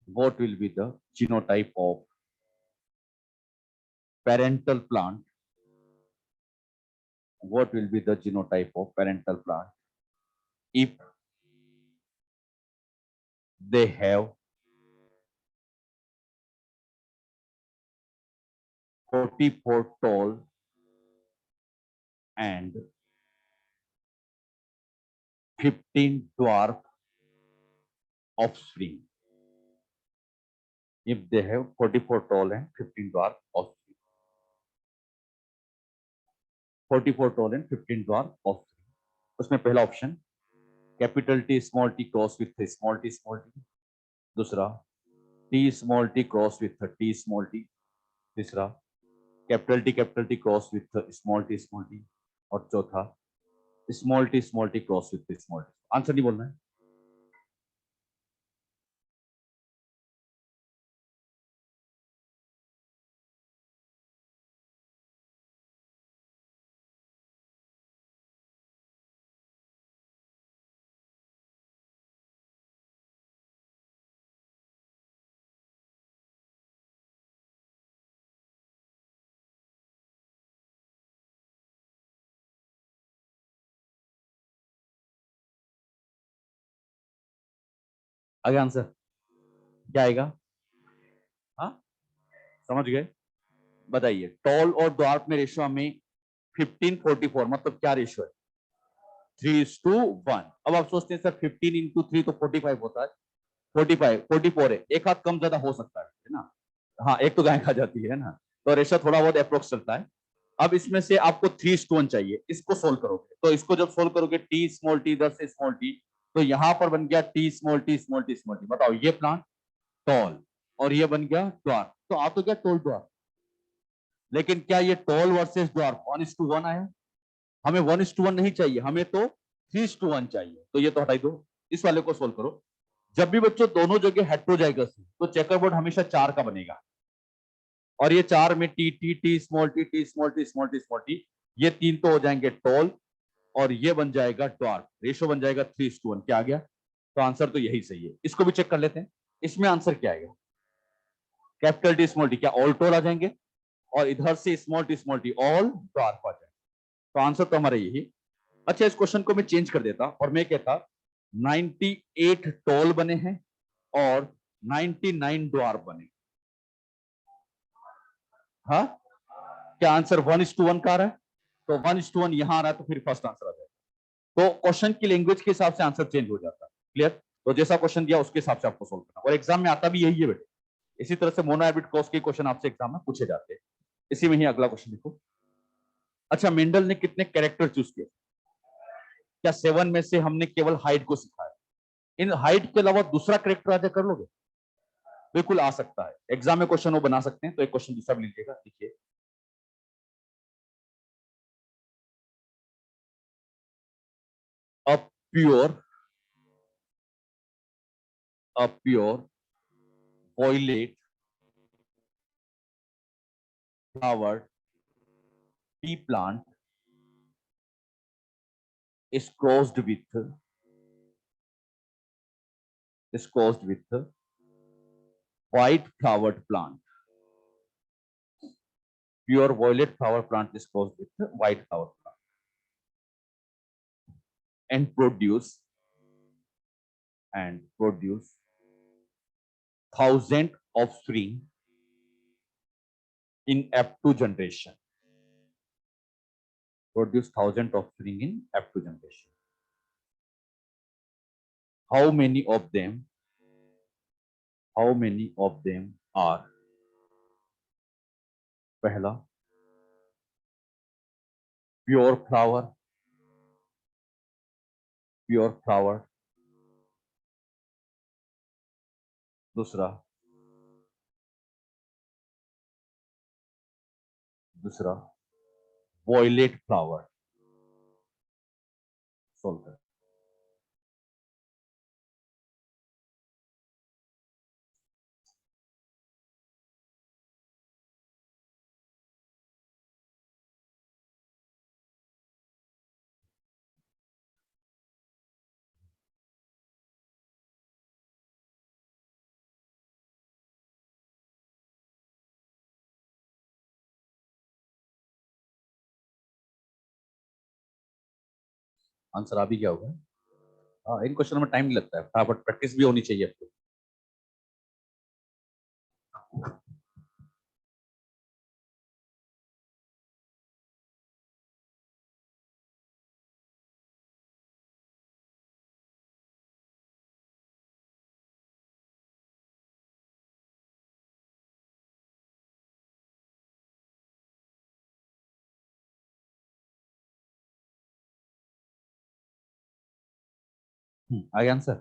what will be the genotype of parental plant? What will be the genotype of parental plant if they have 44 tall and 15 dwarf offspring? If they have 44 tall and 15 dwarf offspring. 44 tall and 15 dwarf offspring. उसमें पहला option capital T small t cross with small t. दूसरा T small t cross with T small t. तीसरा capital T cross with small t. और चौथा small t cross with small t. Answer नहीं बोलना है। आगे आंसर क्या आएगा? हाँ, समझ गए? बताइए, टॉल और ड्वार्फ में रेशियो हमें 15:44, मतलब क्या रेशियो है? 3:1। अब आप सोचते हैं सर 15 इंटू 3 तो 45 होता है। 44 है, एक हाथ कम ज्यादा हो सकता है ना? हाँ, एक तो गाय खा जाती है ना, तो रेशियो थोड़ा बहुत अप्रोक्स चलता है। अब इसमें से आपको 3:1 चाहिए, इसको सोल्व करोगे तो इसको जब सोल्व करोगे टी स्मॉल टी इधर से स्मॉल टी, तो यहां पर बन गया T small T small T small T. बताओ, ये प्लांट टॉल और ये बन गया ड्वार्फ, तो आ तो गया टॉल ड्वार्फ। लेकिन क्या ये टॉल वर्सेस ड्वार्फ 1:1 आया? हमें 1:1 नहीं चाहिए, हमें तो 3:1 चाहिए। तो ये तो हटाई दो, इस वाले को सोल्व करो। जब भी बच्चों दोनों जगह हेट्रोजाइगस है तो चेकरबोर्ड हमेशा 4 का बनेगा, और ये 4 में T T T small T T small T small T small T, ये 3 तो हो जाएंगे टॉल और ये बन जाएगा ड्वार्फ। रेशो बन जाएगा 3:1। क्या आ गया? तो आंसर तो यही सही है। इसको भी चेक कर लेते हैं, इसमें आंसर क्या आएगा? कैपिटल टी स्मॉल टी, क्या ऑल टॉल आ जाएंगे? और इधर से स्मॉल टी ऑल ड्वार्फ आ जाएंगे। तो आंसर तो हमारा यही। अच्छा, इस क्वेश्चन को मैं चेंज कर देता और मैं कहता 98 टॉल बने हैं और 99 ड्वार्फ बने। हाँ, क्या आंसर 1:1 का आ रहा है? तो 1:1 यहां आ रहा है, तो फिर फर्स्ट आंसर आ जाएगा। तो क्वेश्चन की लैंग्वेज के हिसाब से आंसर चेंज हो जाता है। क्लियर? तो जैसा क्वेश्चन दिया उसके हिसाब से आपको सोल्व करना, और एग्जाम में आता भी यही है बेटे। इसी तरह से मोनोहाइब्रिड क्रॉस के क्वेश्चन आपसे एग्जाम में पूछे जाते हैं। इसी में ही अगला क्वेश्चन देखो। अच्छा, मेंडल ने कितने कैरेक्टर चूज किए? क्या 7 में से हमने केवल हाइट को सिखाया? इन हाइट के अलावा दूसरा कैरेक्टर आजा कर लोगे? बिल्कुल आ सकता है, एग्जाम में क्वेश्चन वो बना सकते हैं। तो एक क्वेश्चन दूसरा भी लीजिएगा, देखिए। A pure a pure violet flower t plant is crossed with white flowered plant. Pure violet flower plant is crossed with white flower plant. and produce thousand offspring in F2 generation. Produce thousand offspring in F2 generation. How many of them are? पहला, pure flower. दूसरा violet flower. Solve कर। Answer आ भी क्या होगा? हाँ, इन question में time नहीं लगता है, फटाफट प्रैक्टिस भी होनी चाहिए आपको। आगे आंसर,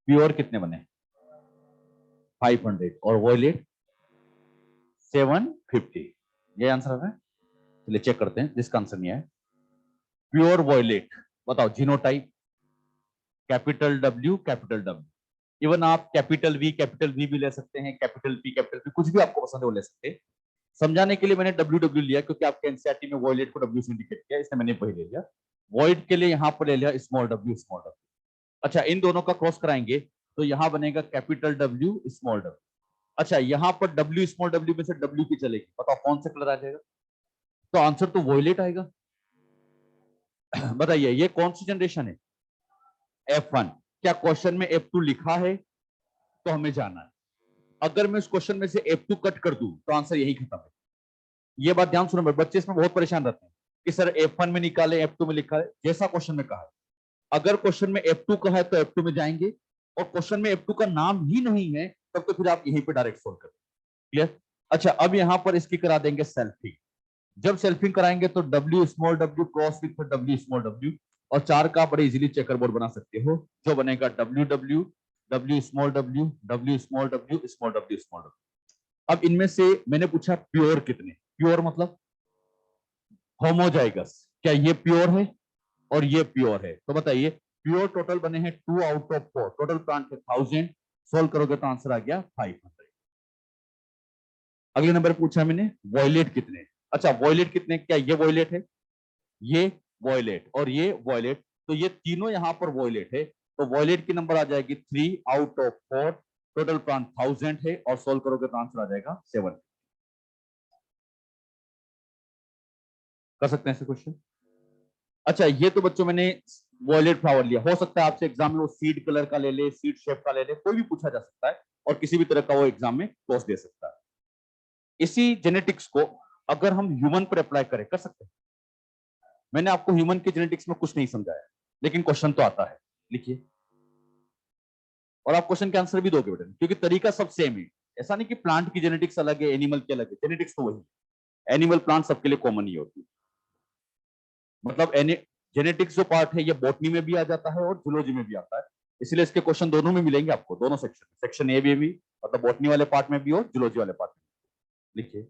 प्योर कितने बने? 500 और वॉयलेट 750। ये आंसर है। चलिए चेक करते हैं जिसका आंसर नहीं है। प्योर वॉयलेट बताओ, genotype capital W capital W। Even आप कैपिटल V भी ले सकते हैं, कैपिटल P कुछ भी आपको पसंद है वो ले सकते हैं। समझाने के लिए मैंने WW लिया क्योंकि आपके एनसीईआरटी में वॉयलेट को W से इंडिकेट किया, इसलिए मैंने वही ले लिया। वॉइड के लिए यहाँ पर ले लिया स्मॉल w। अच्छा, इन दोनों का क्रॉस कराएंगे तो यहाँ बनेगा कैपिटल W स्मॉल w। अच्छा, यहाँ पर W स्मॉल w में से W की चलेगी, बताओ कौन सा कलर आ जाएगा? तो आंसर तो वॉयलेट आएगा। बताइए ये कौन सी जनरेशन है? F1। क्या क्वेश्चन में F2 लिखा है? तो हमें जाना है। अगर मैं इस क्वेश्चन में से F2 कट कर दूं तो आंसर यही खत्म है। ये बात ध्यान सुनो, बच्चे इसमें बहुत परेशान रहते हैं कि सर F1 में निकाले, F2 में लिखा है। जैसा क्वेश्चन में कहा है, अगर क्वेश्चन में F2 का है तो F2 में जाएंगे, और क्वेश्चन में F2 का नाम ही नहीं है तब तो फिर आप यहीं पे डायरेक्ट सोल्व करें। क्लियर? अच्छा, अब यहां पर इसकी करा देंगे सेल्फिंग। जब सेल्फिंग कराएंगे तो W small w cross with W small w, और चार का बड़े इजीली चेकर बोर्ड बना सकते हो, जो बनेगा WW W small w W small w small w small w। अब इनमें से मैंने पूछा प्योर कितने? प्योर मतलब होमोजाइगस। क्या ये प्योर है और ये प्योर है? तो बताइए, प्योर टोटल बने हैं 2 आउट ऑफ 4, टोटल प्लांट है 1000। सोल्व करोगे तो आंसर आ गया 500। अगले नंबर पूछा मैंने वॉयलेट कितने। अच्छा, वॉयलेट कितने? क्या ये वॉयलेट है, ये वॉयलेट और ये वॉयलेट, तो ये तीनों यहां पर वॉयलेट है, तो वॉयलेट की नंबर आ जाएगी 3 आउट ऑफ 4, टोटल प्लांट 1000 है, और सोल्व करोगे तो आंसर आ जाएगा 7। कर सकते हैं ऐसे क्वेश्चन। अच्छा, ये तो बच्चों मैंने वॉयलेट फ्लावर लिया, हो सकता है आपसे एग्जाम में वो सीड कलर का ले ले, सीड शेप का ले ले, कोई भी पूछा जा सकता है और किसी भी तरह का वो एग्जाम में क्लोज दे सकता है। इसी जेनेटिक्स को अगर हम ह्यूमन पर अप्लाई करें, कर सकते हैं। मैंने आपको ह्यूमन के जेनेटिक्स में कुछ नहीं समझाया, लेकिन क्वेश्चन तो आता है, लिखिए। और आप क्वेश्चन के आंसर भी दोगे बेटा, क्योंकि तरीका सब सेम है। ऐसा नहीं कि प्लांट की जेनेटिक्स अलग है, एनिमल की अलग है, जेनेटिक्स तो वही है। एनिमल प्लांट सबके लिए कॉमन ही होती है। मतलब जेनेटिक्स जो पार्ट है ये बॉटनी में भी आ जाता है और जूलॉजी में भी आता है, इसलिए इसके क्वेश्चन दोनों में मिलेंगे आपको, दोनों सेक्शन, सेक्शन ए भी मतलब बॉटनी वाले पार्ट में भी और जूलॉजी वाले पार्ट में। लिखिए,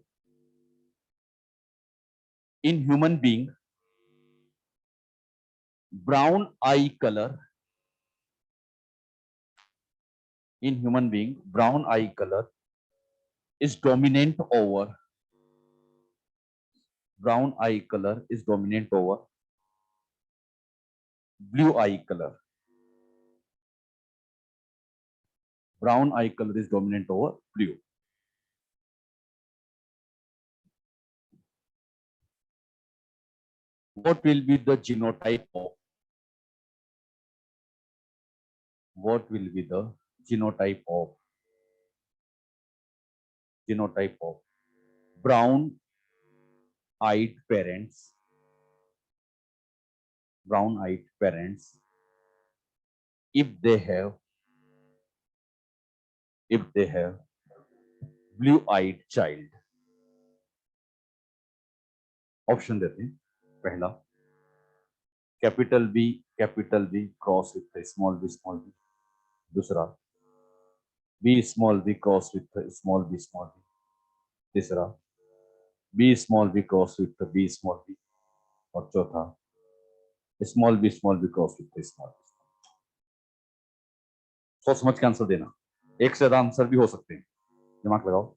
in human being brown I colour, in human being brown I colour is dominant over, brown eye color is dominant over blue eye color. Brown eye color is dominant over blue. What will be the genotype of what will be the genotype of brown eyed parents if they have blue eyed child. Option देते हैं। पहला capital B cross with small b. दूसरा B small b cross with small b. तीसरा B small b cross with B small b. और चौथा small b cross with small b. सोच समझ के आंसर देना, एक से ज्यादा आंसर भी हो सकते हैं, दिमाग लगाओ।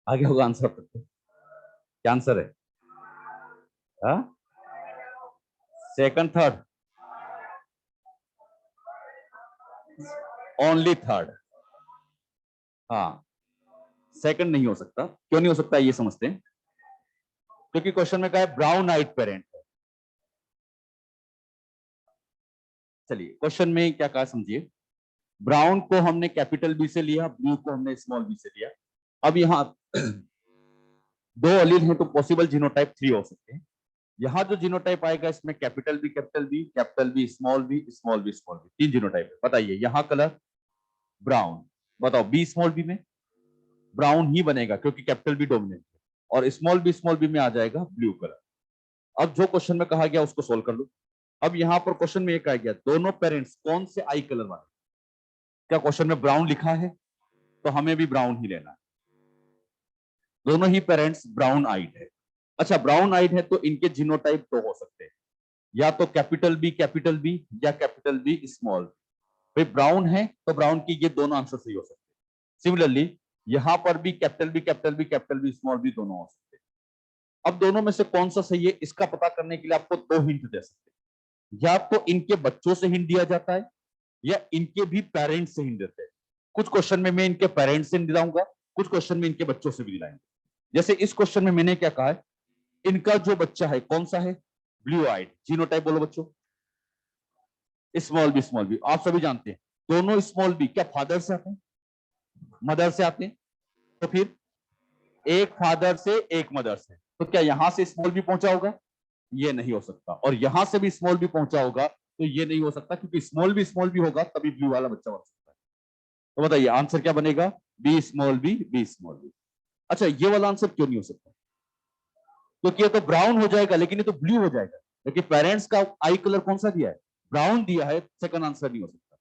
आगे होगा आंसर तक। क्या आंसर है? Second, third, only third. हाँ, सेकंड नहीं हो सकता। क्यों नहीं हो सकता ये समझते हैं। क्योंकि क्वेश्चन में कहा है ब्राउन आइट पेरेंट। चलिए क्वेश्चन में क्या कहा समझिए। ब्राउन को हमने कैपिटल बी से लिया, ब्लू को हमने स्मॉल बी से लिया। अब यहाँ दो अलील हैं तो पॉसिबल जीनोटाइप 3 हो सकते हैं। यहाँ जो जीनोटाइप आएगा इसमें कैपिटल बी स्मॉल बी तीन जीनोटाइप है। बताइए यहाँ कलर ब्राउन। बताओ बी स्मॉल बी में ब्राउन ही बनेगा क्योंकि कैपिटल बी डोमिनेंट है, और स्मॉल बी में आ जाएगा ब्लू कलर। अब जो क्वेश्चन में कहा गया उसको सोल्व कर लो। अब यहाँ पर क्वेश्चन में ये कहा गया दोनों पेरेंट्स कौन से आई कलर वाले। क्या क्वेश्चन में ब्राउन लिखा है तो हमें भी ब्राउन ही लेना है। दोनों ही पेरेंट्स ब्राउन आइड है। अच्छा ब्राउन आइड है तो इनके जीनोटाइप दो हो सकते हैं, या तो कैपिटल बी या कैपिटल बी स्मॉल। भाई ब्राउन है तो ब्राउन की ये दोनों आंसर सही हो सकते हैं। सिमिलरली यहां पर भी कैपिटल बी स्मॉल बी दोनों हो सकते हैं। अब दोनों में से कौन सा सही है इसका पता करने के लिए आपको दो हिंट दे सकते हैं। या तो इनके बच्चों से हिंट दिया जाता है या इनके भी पेरेंट्स से हिंट देते हैं। कुछ क्वेश्चन में मैं इनके पेरेंट्स से दिलाऊंगा, कुछ क्वेश्चन में इनके बच्चों से भी दिलाएंगे। जैसे इस क्वेश्चन में मैंने क्या कहा है, इनका जो बच्चा है कौन सा है, ब्लू आइड। जीनोटाइप बोलो बच्चों, स्मॉल बी आप सभी जानते हैं। दोनों स्मॉल बी क्या फादर से आते हैं, मदर से आते हैं? तो फिर एक फादर से एक मदर से, तो क्या यहां से स्मॉल बी पहुंचा होगा? ये नहीं हो सकता। और यहां से भी स्मॉल बी पहुंचा होगा तो ये नहीं हो सकता, क्योंकि स्मॉल बी होगा तभी ब्लू वाला बच्चा बन सकता है। तो बताइए आंसर क्या बनेगा? B small b. अच्छा ये वाला आंसर क्यों नहीं हो सकता? क्योंकि ये तो ब्राउन हो जाएगा लेकिन ये तो ब्लू हो जाएगा, क्योंकि पेरेंट्स का आई कलर कौन सा दिया है, ब्राउन दिया है। सेकंड आंसर नहीं हो सकता।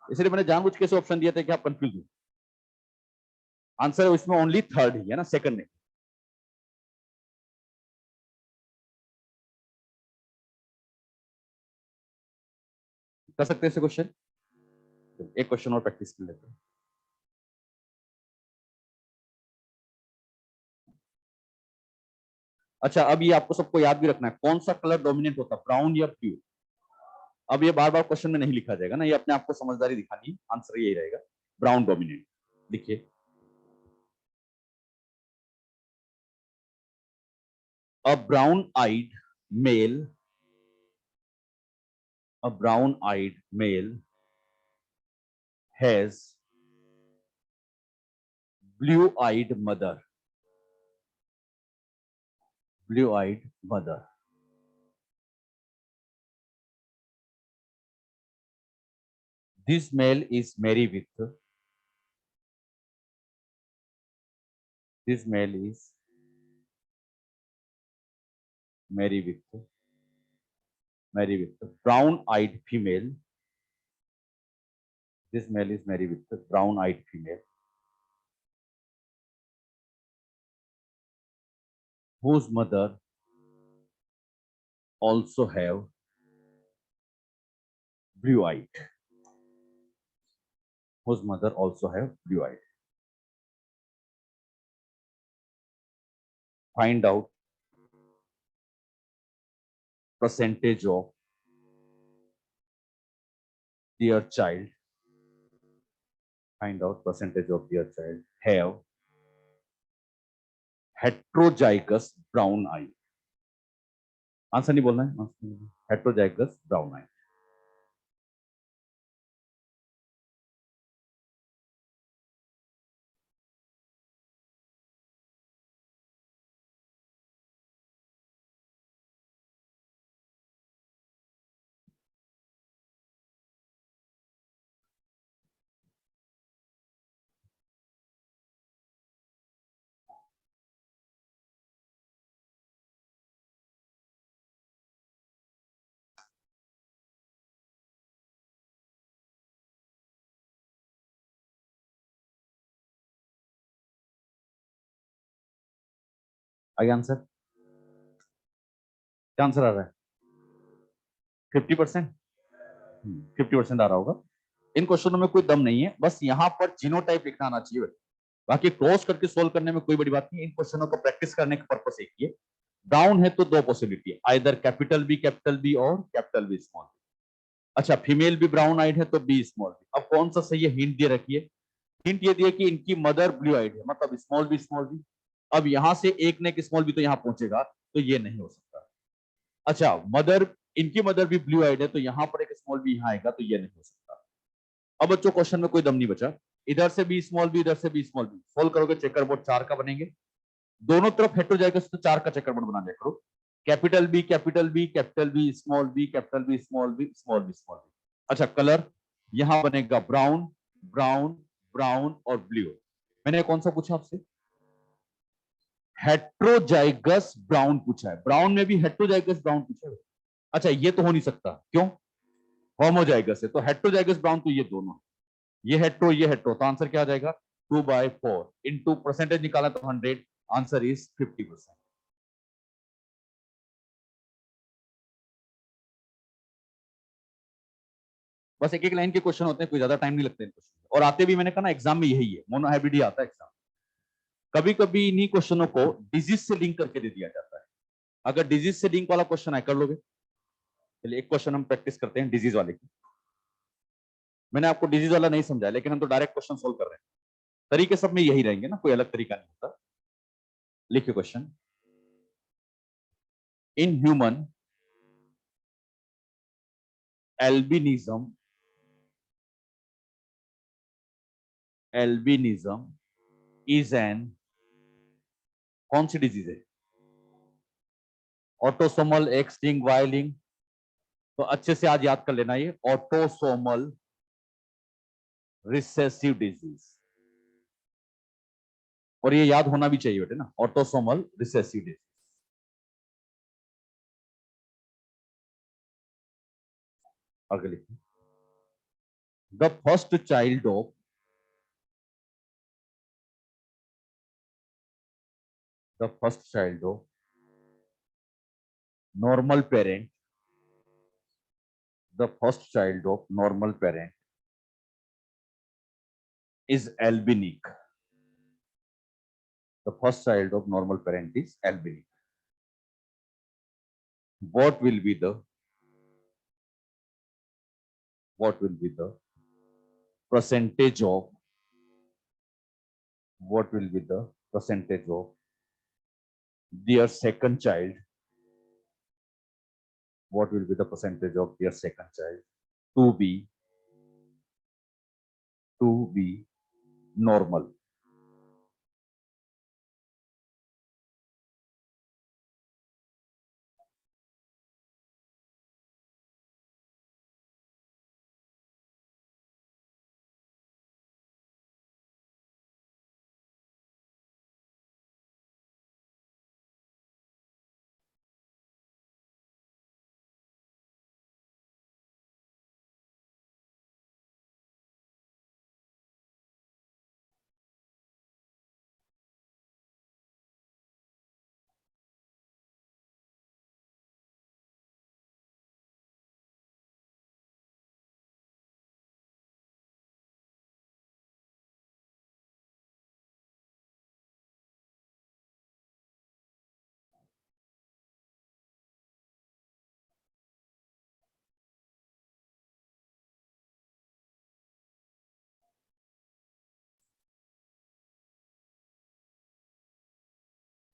इसलिए मैंने जानबूझ के ऑप्शन दिया था कि आप कंफ्यूज हो। आंसर इसमें ओनली थर्ड ही है ना, सेकंड नहीं। कर सकते हैं ऐसे क्वेश्चन। एक क्वेश्चन और प्रैक्टिस कर लेते हैं। अच्छा अब ये आपको सबको याद भी रखना है कौन सा कलर डोमिनेंट होता है, ब्राउन या ब्लू। अब ये बार बार क्वेश्चन में नहीं लिखा जाएगा ना, ये अपने आप को समझदारी दिखानी है। आंसर यही रहेगा, ब्राउन डोमिनेंट। देखिए a brown eyed male a brown eyed male has blue eyed mother. This male is this male is married with brown eyed female. This male is married with brown eyed female whose mother also have blue-eyed, whose mother also have blue-eyed. Find out percentage of their child. Find out percentage of their child have heterozygous brown eye. Answer नहीं बोलना है, heterozygous brown आई. आगे answer, क्या answer आ रहा है? 50%. 50% आ रहा होगा. इन क्वेश्चनों में कोई दम नहीं है, बस यहाँ पर जीनोटाइप लिखना आना चाहिए. बाकी क्रॉस करके सोल्व करने में कोई बड़ी बात नहीं. इन क्वेश्चनों को प्रैक्टिस करने का पर्पस एक ही है. ब्राउन है तो दो पॉसिबिलिटी है, आइदर कैपिटल बी और कैपिटल बी स्मॉल. अच्छा, फीमेल भी ब्राउन आइड है तो बी स्मॉल बी. अब कौन सा सही है? हिंट दे रखी है. हिंट ये दिया कि इनकी मदर ब्लू आइड है, मतलब स्मॉल बी स्मॉल बी. अब यहां से एक ने एक स्मॉल बी तो यहां पहुंचेगा, तो ये नहीं हो सकता. अच्छा, मदर, इनकी मदर भी ब्लू आइड है तो यहां पर एक स्मॉल बी यहां आएगा, तो ये नहीं हो सकता. अब बच्चों क्वेश्चन में कोई दम नहीं बचा. इधर से बी स्मॉल बी, इधर से बी स्मॉल बी, सोल्व करोगे चेकर बोर्ड 4 का बनेंगे. दोनों तरफ हेड हो जाएगा तो 4 का चेकर बोर्ड बना लिया करो. Capital b capital b capital b small b capital b small b small b small b. अच्छा, कलर यहां बनेगा ब्राउन ब्राउन ब्राउन और ब्लू. मैंने कौन सा पूछा आपसे? हेट्रोजाइगस ब्राउन पूछा है. ब्राउन में भी हेट्रोजाइगस ब्राउन पूछा है. अच्छा, ये तो हो नहीं सकता. क्यों? होमोजाइगस है. तो हेट्रोजाइगस ब्राउन तो ये दोनों, ये हेट्रो, तो आंसर क्या आ जाएगा? 2/4 इंटू परसेंटेज निकाला तो 100. Answer is 50%. बस एक एक लाइन के क्वेश्चन होते हैं, कोई ज्यादा टाइम नहीं लगता इन क्वेश्चन. और आते भी मैंने कहा ना एग्जाम में यही है, मोनोहाइब्रिड ही आता है एग्जाम. कभी कभी इन्हीं क्वेश्चनों को डिजीज से लिंक करके दे दिया जाता है. अगर डिजीज से लिंक वाला क्वेश्चन है, कर लोगे. चलिए एक क्वेश्चन हम प्रैक्टिस करते हैं डिजीज वाले की. मैंने आपको डिजीज वाला नहीं समझाया, लेकिन हम तो डायरेक्ट क्वेश्चन सोल्व कर रहे हैं. तरीके सब में यही रहेंगे ना, कोई अलग तरीका नहीं होता. लिखिए question. In human albinism, albinism is an, कौन सी डिजीज है? Autosomal, x link, y link. तो अच्छे से आज याद कर लेना, ये ऑटोसोमल रिसेसिव डिजीज. और ये याद होना भी चाहिए बेटे ना, ऑटोसोमल रिसेसिव डिजीज. आगे लिखिए. The first child of, the first child of normal parent, the first child of normal parent is albinic. The first child of normal parent is albinic. What will be the, what will be the percentage of, what will be the percentage of their second child, what will be the percentage of their second child to be, to be normal?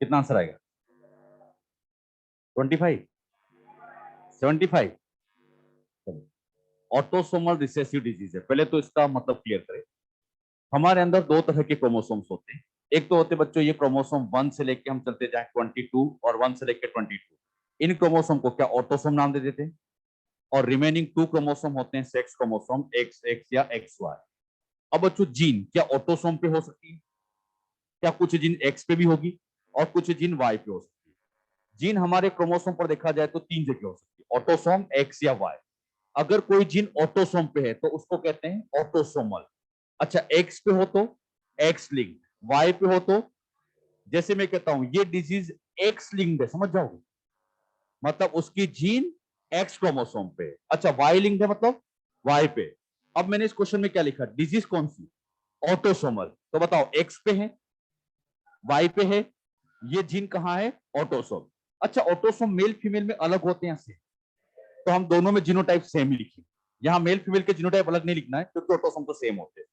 कितना answer आएगा? 25, 75। Autosomal recessive disease है। पहले तो इसका मतलब clear करें। हमारे अंदर दो तरह के क्रोमोसोम्स होते हैं। एक तो होते बच्चों ये क्रोमोसोम 1 से लेके हम चलते जाए 22 और 1 से लेके 22। इन क्रोमोसोम को क्या ऑटोसोम नाम दे देते हैं। और रिमेनिंग 2 क्रोमोसोम होते हैं सेक्स क्रोमोसोम XX या XY। अब बच्चों जीन क्या ऑटोसोम पे हो सकती है? क्या कुछ जीन X पे भी होगी और कुछ जीन Y पे हो सकती है। जीन हमारे क्रोमोसोम पर देखा जाए तो 3 जगह हो सकती है, ऑटोसोम, X या Y। अगर कोई जीन ऑटोसोम पे है तो उसको कहते हैं ऑटोसोमल। अच्छा, X पे हो तो X लिंक्ड, Y पे हो तो, जैसे मैं कहता हूं ये डिजीज X लिंक्ड है, समझ जाओगे, मतलब उसकी जीन X क्रोमोसोम पे। अच्छा, Y लिंक्ड है मतलब Y पे। अब मैंने इस क्वेश्चन में क्या लिखा, डिजीज कौन सी? ऑटोसोमल। तो बताओ X पे है, Y पे है, ये जीन कहां है? ऑटोसोम। अच्छा, ऑटोसोम मेल फीमेल में अलग होते हैं से, तो हम दोनों में जीनोटाइप सेम ही लिखे। यहां मेल फीमेल के जीनोटाइप अलग नहीं लिखना है क्योंकि ऑटोसोम तो सेम होते हैं।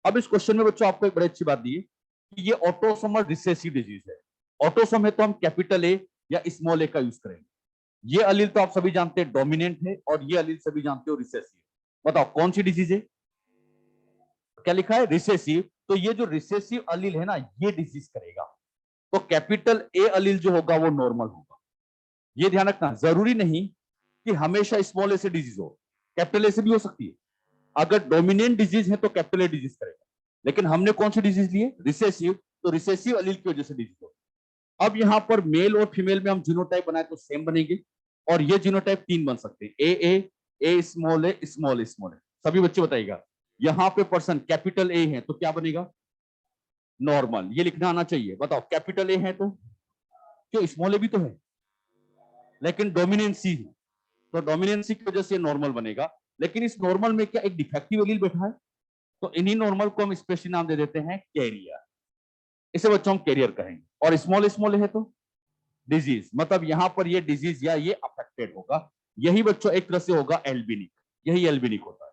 अब इस क्वेश्चन में बच्चों आपको एक बड़ी अच्छी बात दी है कि ये ऑटोसोमल रिसेसिव डिजीज है। ऑटोसोम है तो हम कैपिटल ए या स्मॉल ए का यूज करेंगे। ये अलील तो आप सभी जानते हैं डोमिनेंट है, और ये अलील सभी जानते हो रिसेसिव। बताओ कौन सी डिजीज है? क्या लिखा है? रिसेसिव। तो ये जो रिसेसिव अलील है ना, ये डिजीज करेगा। तो कैपिटल ए अलील जो होगा वो नॉर्मल होगा। ये ध्यान रखना, जरूरी नहीं कि हमेशा स्मॉल ए से डिजीज हो, कैपिटल ए से भी हो सकती है। अगर डोमिनेंट डिजीज है तो कैपिटल ए डिजीज करेगा। लेकिन हमने कौन सी डिजीज ली है? रिसेसिव। तो रिसेसिव अलील की वजह से डिजीज हो। अब यहां पर मेल और फीमेल में हम जीनोटाइप बनाए तो सेम बनेंगे, और ये जीनोटाइप 3 बन सकते हैं, ए स्मॉल ए स्मॉल स्मॉल ए। सभी बच्चे बताइएगा, यहां पे पर्सन कैपिटल ए है तो क्या बनेगा? नॉर्मल। ये लिखना आना चाहिए। बताओ कैपिटल ए है तो क्यों, स्मॉल ए भी तो है लेकिन डोमिनेंसी है, तो डोमिनेंसी की वजह से नॉर्मल बनेगा। लेकिन इस नॉर्मल में क्या एक डिफेक्टिव एलील बैठा है, तो इन्हीं नॉर्मल को हम स्पेशली नाम दे देते हैं कैरियर। इसे बच्चों हम कैरियर कहेंगे। और स्मॉल स्मॉल है तो डिजीज, मतलब यहां पर ये डिजीज या ये अफेक्टेड होगा। यही बच्चों एक तरह से होगा एल्बिनिक, यही एल्बिनिक होता है।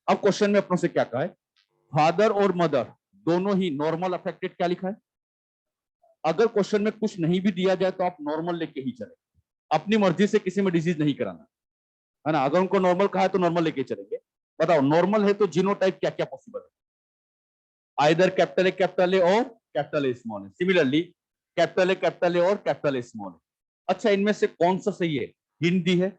अब क्वेश्चन में अपनों से क्या कहा है, फादर और मदर दोनों ही नॉर्मल अफेक्टेड, क्या लिखा है? अगर क्वेश्चन में कुछ नहीं भी दिया जाए तो आप नॉर्मल लेके ही चले, अपनी मर्जी से किसी में डिजीज नहीं कराना है ना। अगर उनको नॉर्मल कहा है तो नॉर्मल लेके चलेंगे। बताओ नॉर्मल है तो जीनोटाइप क्या क्या पॉसिबल है? आइदर कैपिटल ए और कैपिटल ए स्मॉल है। सिमिलरली कैपिटल ए और कैपिटल ए स्मॉल है। अच्छा, इनमें से कौन सा सही है? हिंट दी है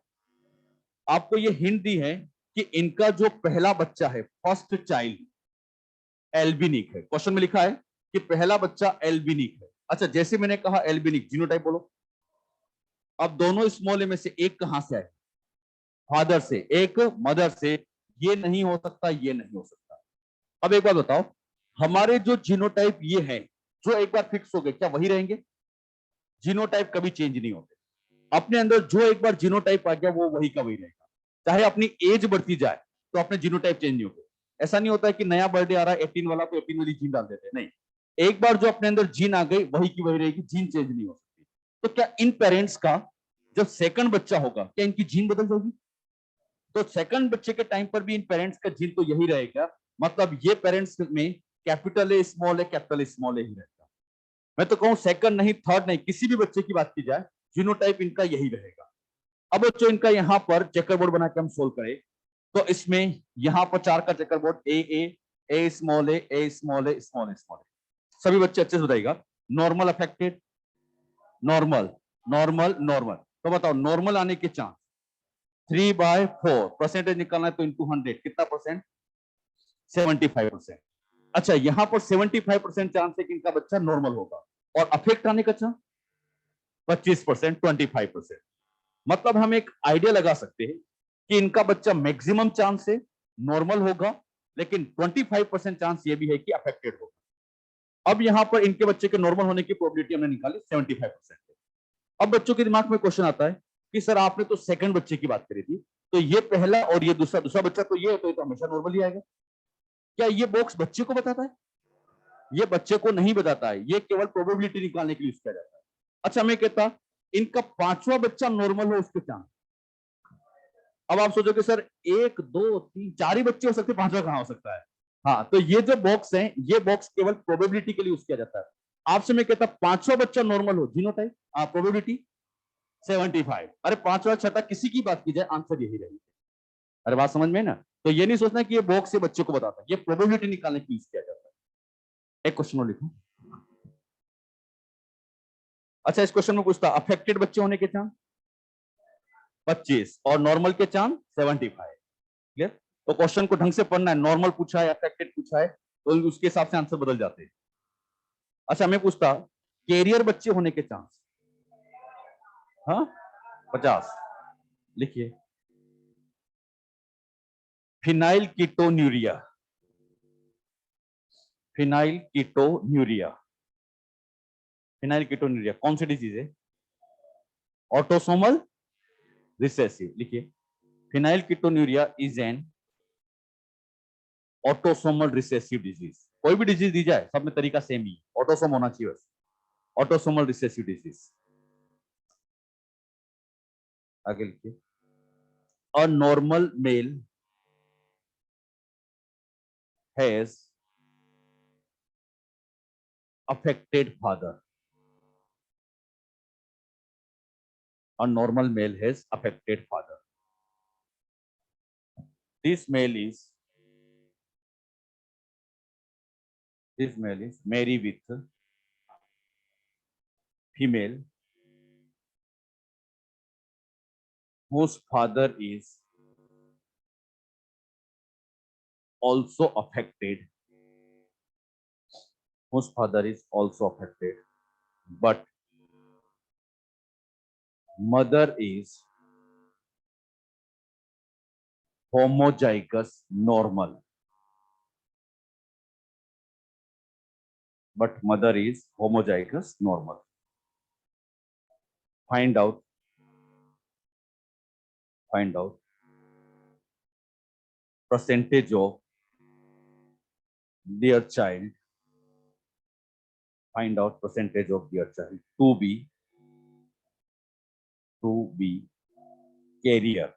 आपको, ये हिंट दी है कि इनका जो पहला बच्चा है, फर्स्ट चाइल्ड, एल्बिनिक है। क्वेश्चन में लिखा है कि पहला बच्चा एल्बिनिक है। अच्छा, जैसे मैंने कहा एल्बिनिक, जीनोटाइप बोलो। अब दोनों स्मॉल ए में से एक कहां से आए? फादर से, एक मदर से। ये नहीं हो सकता, ये नहीं हो सकता। अब एक बात बताओ, हमारे जो जीनोटाइप ये है, जो एक बार फिक्स हो गए, क्या वही रहेंगे? जीनोटाइप कभी चेंज नहीं होते। अपने अंदर जो एक बार जीनोटाइप आ गया वो वही का वही रहेगा। चाहे अपनी एज बढ़ती जाए तो अपने जीनोटाइप चेंज नहीं होते। ऐसा नहीं होता है कि नया बर्थडे आ रहा है 18 वाला तो 18 वाली जीन डाल देते हैं, नहीं। एक बार जो अपने अंदर जीन आ गई वही की वही रहेगी, जीन चेंज नहीं हो सकती। तो क्या इन पेरेंट्स का जब सेकंड बच्चा होगा क्या इनकी जीन बदल जाएगी? तो सेकंड बच्चे के टाइम पर भी इन पेरेंट्स का जीन तो यही रहेगा। मतलब ये पेरेंट्स में कैपिटल ए स्मॉल है, कैपिटल स्मॉल ए ही रहेगा। मैं तो कहूं सेकंड नहीं, थर्ड नहीं, किसी भी बच्चे की बात की जाए जीनोटाइप इनका यही रहेगा। अब बच्चों इनका यहां पर चेकर बोर्ड बना के हम सोल्व करें तो इसमें यहां पर 4 का चेकर बोर्ड, ए स्मॉल ए स्मॉल ए स्मॉल ए स्मॉल ए। सभी बच्चे अच्छे से बताइएगा, normal affected, normal, normal, normal. तो बताओ नॉर्मल आने के चांस 3/4, परसेंटेज निकालना है तो इंटू 100 कितना परसेंट? 75%। अच्छा, यहां पर 75% चांस है कि इनका बच्चा नॉर्मल होगा, और अफेक्ट आने का चांस 25%, 25%। मतलब हम एक आइडिया लगा सकते हैं कि इनका बच्चा मैक्सिमम चांस से नॉर्मल होगा, लेकिन 25% चांस ये भी है कि अफेक्टेड होगा। अब यहां पर इनके बच्चे के नॉर्मल होने की प्रोबेबिलिटी हमने निकाली 75%। अब बच्चों के दिमाग में क्वेश्चन आता है कि सर आपने तो सेकंड बच्चे की बात करी थी, तो ये पहला और ये दूसरा, दूसरा बच्चा तो ये है, तो ये तो हमेशा नॉर्मल ही आएगा। क्या ये बॉक्स बच्चे को बताता है? ये बच्चे को नहीं बताता है, ये केवल प्रोबेबिलिटी निकालने के लिए यूज किया जाता है। अच्छा, मैं कहता इनका पांचवा बच्चा नॉर्मल हो उसके चांस। अब आप सोचोगे सर 1 2 3 4 ही बच्चे हो सकते, पांचवा कहां हो सकता है? हाँ, तो ये जो बॉक्स है, ये बॉक्स केवल प्रोबेबिलिटी के लिए यूज किया जाता है। आपसे मैं कहता पांचवा बच्चा नॉर्मल हो, जीनोटाइप, प्रोबेबिलिटी 75। अरे पांचवा छठा किसी की बात की जाए आंसर यही रहेगी। अरे बात समझ में ना? तो ये नहीं सोचना कि ये बॉक्स से बच्चे को बताता है, ये प्रोबेबिलिटी निकालने के लिए यूज किया जाता है। एक क्वेश्चन और लिखो। अच्छा, इस क्वेश्चन में पूछता अफेक्टेड बच्चे होने के चांस 25 और नॉर्मल के चांस 75। क्लियर? तो क्वेश्चन को ढंग से पढ़ना है, नॉर्मल पूछा है, अफेक्टेड पूछा है, तो उसके हिसाब से आंसर बदल जाते हैं। अच्छा, मैं पूछता कैरियर बच्चे होने के चांस, हाँ 50। लिखिए, phenylketonuria, phenylketonuria, phenylketonuria कौन सी डिजीज है? Autosomal recessive. लिखिए, phenylketonuria is an autosomal recessive disease. कोई भी डिजीज दी जाए सब में तरीका सेम ही, ऑटोसोम होना चाहिए बस। Autosomal recessive disease. आगे लिखिए, a normal male has affected father. A normal male has affected father. This male is married with female whose father is also affected, but mother is homozygous normal. But mother is homozygous normal. Find out percentage of their child. Find out percentage of their child to be carrier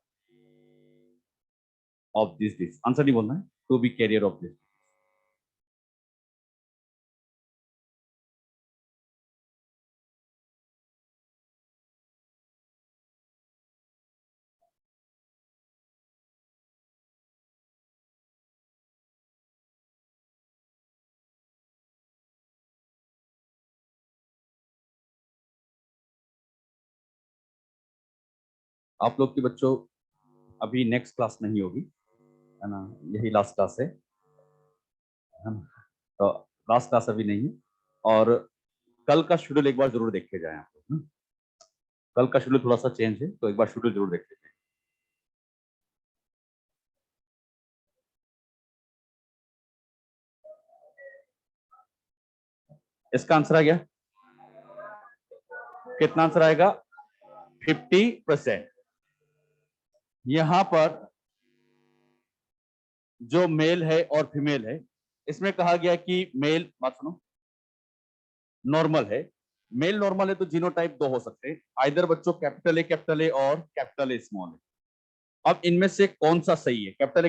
of this disease. Answer नहीं बोलना है, to be carrier of this. आप लोग के बच्चों अभी next class नहीं होगी, है ना? यही लास्ट क्लास है ना? तो लास्ट क्लास अभी नहीं है, और कल का शेड्यूल एक बार जरूर देख के जाएं आप लोग। कल का शेड्यूल थोड़ा सा चेंज है, तो एक बार शेड्यूल जरूर देख लीजिए। इसका आंसर आ गया, कितना आंसर आएगा? 50%। यहां पर जो मेल है और फीमेल है, इसमें कहा गया कि मेल, बात सुनो, नॉर्मल है। मेल नॉर्मल है तो जीनोटाइप दो हो सकते हैं, आइदर बच्चों कैपिटल ए और कैपिटल ए स्मॉल है। अब इनमें से कौन सा सही है? कैपिटल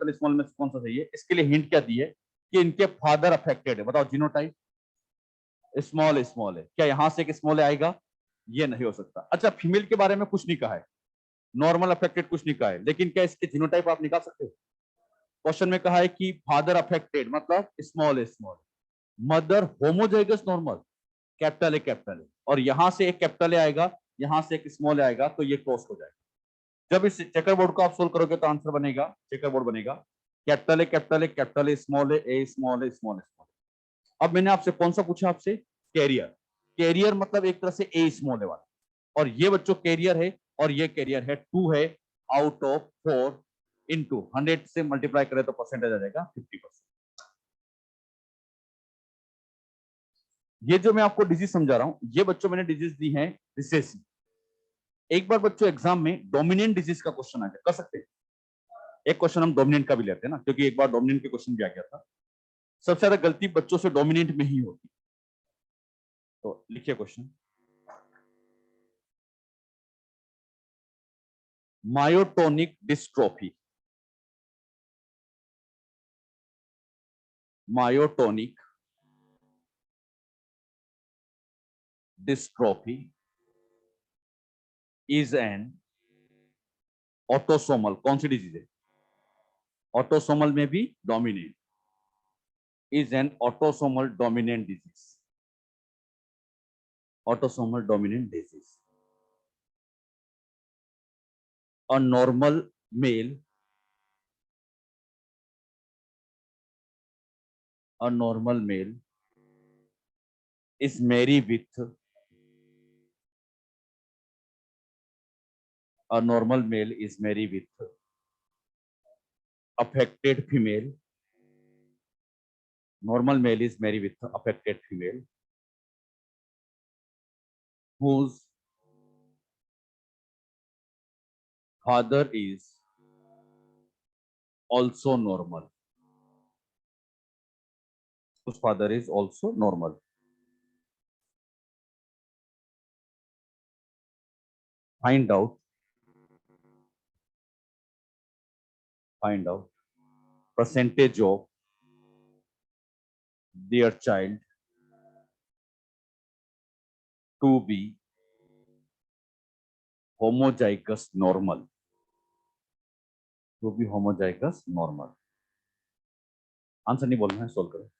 ए स्मॉल में से कौन सा सही है? इसके लिए हिंट क्या दी है कि इनके फादर अफेक्टेड है। बताओ, जीनोटाइप स्मॉल है, क्या यहां से एक स्मॉल आएगा? ये नहीं हो सकता। अच्छा, फीमेल के बारे में कुछ नहीं कहा है, नॉर्मल अफेक्टेड कुछ नहीं कहा है, लेकिन क्या इसके जीनोटाइप आप निकाल सकते हो? क्वेश्चन में कहा है कि फादर अफेक्टेड मतलब small, mother homozygous normal, capital A, और यहां से एक कैपिटल ए आएगा, यहां से एक स्मॉल आएगा, तो ये क्रॉस हो जाएगा। जब इस चेकर बोर्ड को आप सोल्व करोगे तो आंसर बनेगा, चेकर बोर्ड बनेगा capital A small A small small. अब मैंने आपसे कौन सा पूछा? आपसे कैरियर। कैरियर मतलब एक तरह से ए स्मॉल है वाला, और ये बच्चों कैरियर है, और ये कैरियर है 2 है आउट ऑफ 4 इंटू 100 से मल्टीप्लाई करें तो परसेंटेज आ जाएगा 50%। ये जो मैं आपको डिजीज समझा रहा हूं, ये बच्चों मैंने डिजीज दी है रिसेसिव। एक बार बच्चों एग्जाम में डोमिनेंट डिजीज का क्वेश्चन आ जाए, कर सकते हैं? एक क्वेश्चन हम डोमिनेंट का भी लेते हैं ना, क्योंकि एक बार डोमिनेंट के क्वेश्चन भी आ गया था। सबसे ज्यादा गलती बच्चों से डोमिनेंट में ही होती। तो लिखिए question, myotonic dystrophy, myotonic dystrophy is an autosomal, कौन सी डिजीज है? ऑटोसोमल में भी dominant, is an autosomal dominant disease, autosomal dominant disease. A normal male, a normal male is married with, a normal male is married with affected female, normal male is married with affected female whose father is also normal, whose father is also normal. Find out percentage of their child to be homozygous normal, to be homozygous normal. Answer नहीं बोलना है, solve करो.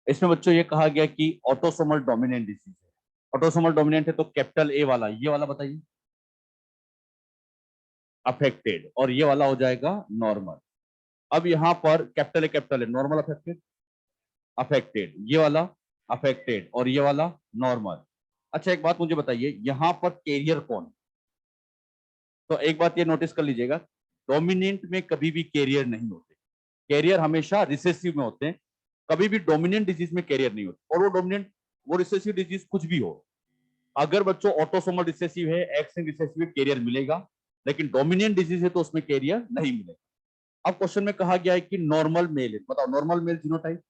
इसमें बच्चों ये कहा गया कि ऑटोसोमल डोमिनेंट डिजीज है. ऑटोसोमल डोमिनेंट है तो कैपिटल ए वाला, ये वाला बताइए, अफेक्टेड, और ये वाला हो जाएगा नॉर्मल. अब यहाँ पर capital a normal affected, affected, ये वाला अफेक्टेड, और ये वाला नॉर्मल. अच्छा एक बात मुझे बताइए, यहाँ पर कैरियर कौन है? तो एक बात ये नोटिस कर लीजिएगा, डोमिनेंट में कभी भी कैरियर नहीं होते, कैरियर हमेशा रिसेसिव में होते हैं. कभी भी डोमिनेंट डिजीज में कैरियर नहीं होते, और वो डोमिनेंट, वो रिसेसिव डिजीज कुछ भी हो. अगर बच्चों ऑटोसोमल रिसेसिव है, एक्स रिसेसिव है, कैरियर मिलेगा, लेकिन डोमिनेंट डिजीज है तो उसमें कैरियर नहीं मिलेगा. अब क्वेश्चन में कहा गया है कि नॉर्मल मेल है, बताओ नॉर्मल मेल जीनोटाइप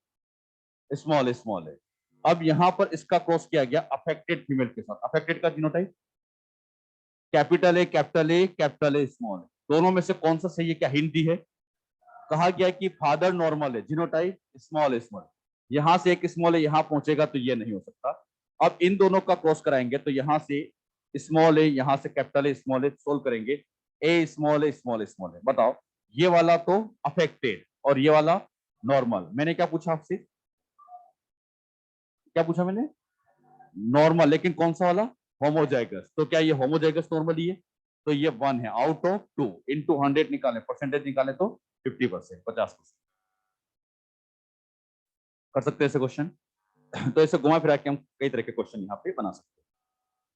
स्मॉल है. अब यहां पर इसका क्रॉस किया गया अफेक्टेड फीमेल के साथ. अफेक्टेड का जीनोटाइप कैपिटल ए स्मॉल. दोनों में से कौन सा सही है? क्या हिंदी है? कहा गया कि फादर नॉर्मल है, जीनोटाइप स्मॉल. यहां से एक स्मॉल है, यहां पहुंचेगा तो ये नहीं हो सकता. अब इन दोनों का क्रॉस कराएंगे तो यहां से स्मॉल है, यहां से कैपिटल है, स्मॉल है, सोल्व करेंगे. ए स्मॉल है. बताओ ये वाला तो अफेक्टेड और ये वाला नॉर्मल. मैंने क्या पूछा आपसे? क्या पूछा मैंने? नॉर्मल, लेकिन कौन सा वाला? होमोजाइगस. तो क्या ये होमोजाइगस नॉर्मल ही है? तो ये 1 है आउट ऑफ 2. इंटू 100 निकाले, परसेंटेज निकाले तो 50%, 50%. कर सकते हैं ऐसे क्वेश्चन. तो ऐसे घुमा फिरा के हम कई तरह के क्वेश्चन यहाँ पे बना सकते हैं.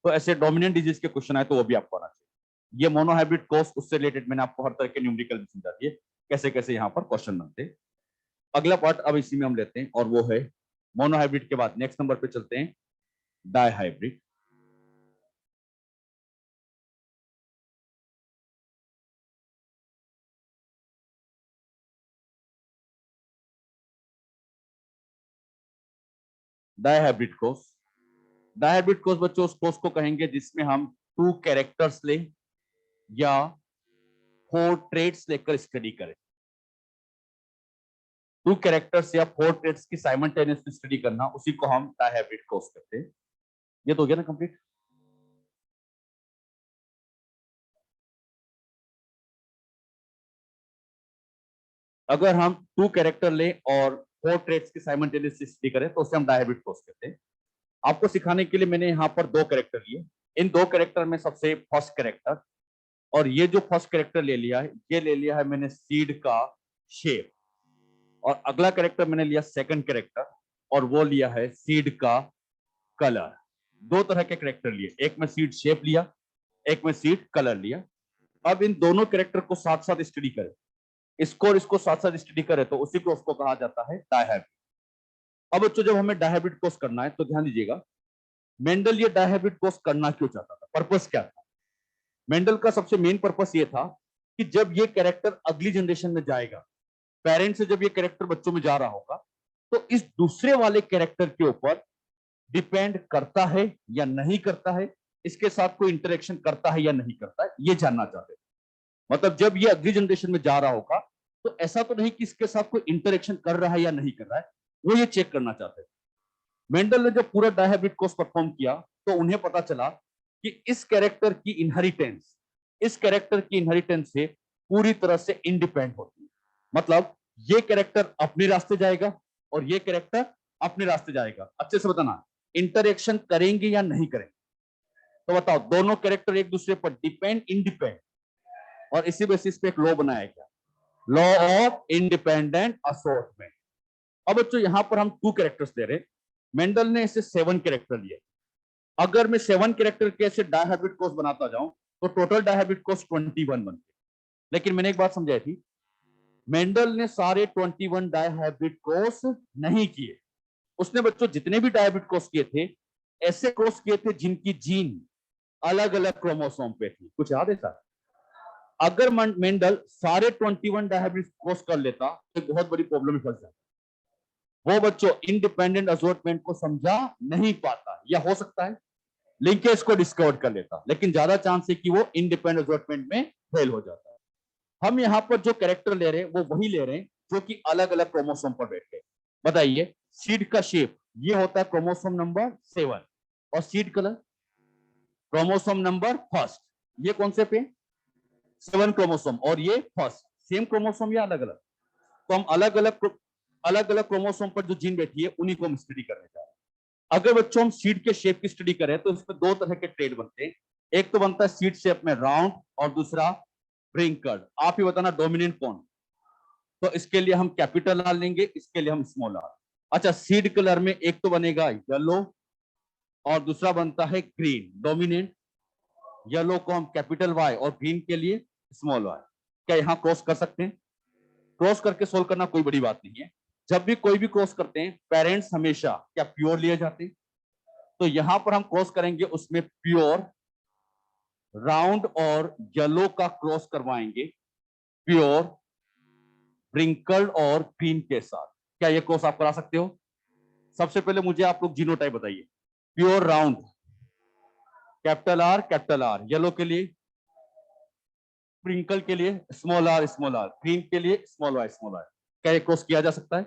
तो ऐसे डोमिनेंट डिजीज के क्वेश्चन आए तो वो भी आपको आना चाहिए. ये मोनोहाइब्रिड कोर्स, उससे रिलेटेड मैंने आपको हर तरह के न्यूमेरिकल भी समझा दिए, कैसे कैसे यहाँ पर क्वेश्चन बनते हैं. अगला पार्ट अब इसी में हम लेते हैं, और वो है मोनोहाइब्रिड के बाद नेक्स्ट नंबर पे चलते हैं डाइहाइब्रिड. डाइहाइब्रिड कोर्स बच्चों उस कोर्स को कहेंगे जिसमें हम 2 कैरेक्टर्स ले या 4 ट्रेड्स लेकर स्टडी करें. 2 कैरेक्टर्स या 4 ट्रेड्स की साइमल्टेनियसली स्टडी करना, उसी को हम डाइहाइब्रिड कोर्स कहते हैं. ये तो हो गया ना कंप्लीट. अगर हम 2 कैरेक्टर ले और 4 ट्रेड्स की साइमल्टेनियसली स्टडी करें तो उसे हम डाइहाइब्रिड कोर्स कहते हैं. आपको सिखाने के लिए मैंने यहाँ पर दो कैरेक्टर लिए। इन दो कैरेक्टर में सबसे फर्स्ट कैरेक्टर, और ये जो फर्स्ट कैरेक्टर ले लिया है, ये ले लिया है मैंने सीड का शेप, और अगला कैरेक्टर मैंने लिया सेकंड कैरेक्टर, और वो लिया है सीड का कलर। दो तरह के कैरेक्टर लिए, एक में सीड शेप लिया, एक में सीड कलर लिया। अब इन दोनों कैरेक्टर को साथ साथ स्टडी करें, इसको और इसको साथ साथ स्टडी करें, तो उसी को उसको कहा जाता है डायहैबिट। अब बच्चों जब हमें डायहैबिट कोर्स करना है तो ध्यान दीजिएगा, मेंडल ये डायहैबिट कोर्स करना क्यों चाहता था, पर्पस क्या था। मेंडल का सबसे मेन पर्पस ये था कि जब ये कैरेक्टर अगली जनरेशन में जाएगा, पेरेंट्स से जब ये कैरेक्टर बच्चों में जा रहा होगा, तो इस दूसरे वाले कैरेक्टर के ऊपर डिपेंड करता है या नहीं करता है, इसके साथ कोई इंटरेक्शन करता है या नहीं करता है, ये जानना चाहते हैं। मतलब जब ये अगली जनरेशन में जा रहा होगा तो ऐसा तो नहीं कि इसके साथ कोई इंटरेक्शन कर रहा है या नहीं कर रहा है, वो ये चेक करना चाहते हैं। मेंडल ने जब पूरा डायहैबिट कोर्स परफॉर्म किया तो उन्हें पता चला कि इस कैरेक्टर की इनहेरिटेंस से पूरी तरह से इंडिपेंडेंट होती है। मतलब ये कैरेक्टर अपने रास्ते जाएगा और ये कैरेक्टर अपने रास्ते जाएगा। अच्छे से बताना, इंटरेक्शन करेंगे या नहीं करेंगे। तो बताओ, दोनों कैरेक्टर एक दूसरे पर डिपेंड, इंडिपेंडेंट, और इसी बेसिस पे एक लॉ बनाया गया, लॉ ऑफ इंडिपेंडेंट असॉर्टमेंट। अब बच्चों यहां पर हम 2 कैरेक्टर्स ले रहे हैं, मेंडल ने इसे 7 कैरेक्टर लिए। अगर मैं 7 कैरेक्टर के ऐसे डायहैबिट कोर्स बनाता जाऊं तो टोटल डायहैबिट कोर्स 21 बनते। लेकिन मैंने एक बात समझाई थी, मेंडल ने सारे 21 डायहैबिट कोर्स नहीं किए। उसने बच्चों जितने भी डायहैबिट कोर्स किए थे, ऐसे कोर्स किए थे जिनकी जीन अलग अलग क्रोमोसोम पे थी। कुछ याद है सर? अगर मेंडल सारे 21 डायहैबिट कोर्स कर लेता तो बहुत बड़ी प्रॉब्लम में फंस जाता। वो बच्चों इंडिपेंडेंट असॉर्टमेंट को समझा नहीं पाता, या हो सकता है लिंकेज को डिस्कवर कर लेता, लेकिन ज्यादा चांस है कि वो इंडिपेंडेंट असॉर्टमेंट में फेल हो जाता है। हम यहाँ पर जो कैरेक्टर ले रहे हैं वो वही ले रहे हैं जो कि अलग अलग क्रोमोसोम पर बैठे। बताइए, सीड का शेप ये होता है क्रोमोसोम नंबर 7, और seed colour chromosome number first, ये कौन से पे 7 क्रोमोसोम, और ये फर्स्ट, सेम क्रोमोसोम या अलग अलग। तो हम अलग अलग क्रोमोसोम पर जो जीन बैठी है उन्हीं को हम स्टडी करने जा रहे हैं। अगर बच्चों हम सीड के शेप की स्टडी करें तो इसमें 2 तरह के ट्रेड बनते हैं। एक तो बनता है सीड शेप में राउंड, और दूसरा व्रिंकल्ड। आप ही बताना डोमिनेंट कौन। तो इसके लिए हम कैपिटल आर लेंगे, इसके लिए हम स्मॉल आर। अच्छा, सीड कलर में एक तो बनेगा येलो और दूसरा बनता है ग्रीन। डोमिनेंट येलो को हम कैपिटल वाई और ग्रीन के लिए स्मॉल वाई। क्या यहां क्रॉस कर सकते हैं? क्रॉस करके सोल्व करना कोई बड़ी बात नहीं है। जब भी कोई भी क्रॉस करते हैं, पेरेंट्स हमेशा क्या प्योर लिए जाते हैं? तो यहां पर हम क्रॉस करेंगे, उसमें प्योर राउंड और येलो का क्रॉस करवाएंगे प्योर व्रिंकल्ड और ग्रीन के साथ। क्या ये क्रॉस आप करा सकते हो? सबसे पहले मुझे आप लोग जीनोटाइप बताइए। Pure round capital R yellow के लिए, व्रिंकल के लिए स्मॉल आर, ग्रीन के लिए स्मॉल आर। क्या ये क्रॉस किया जा सकता है?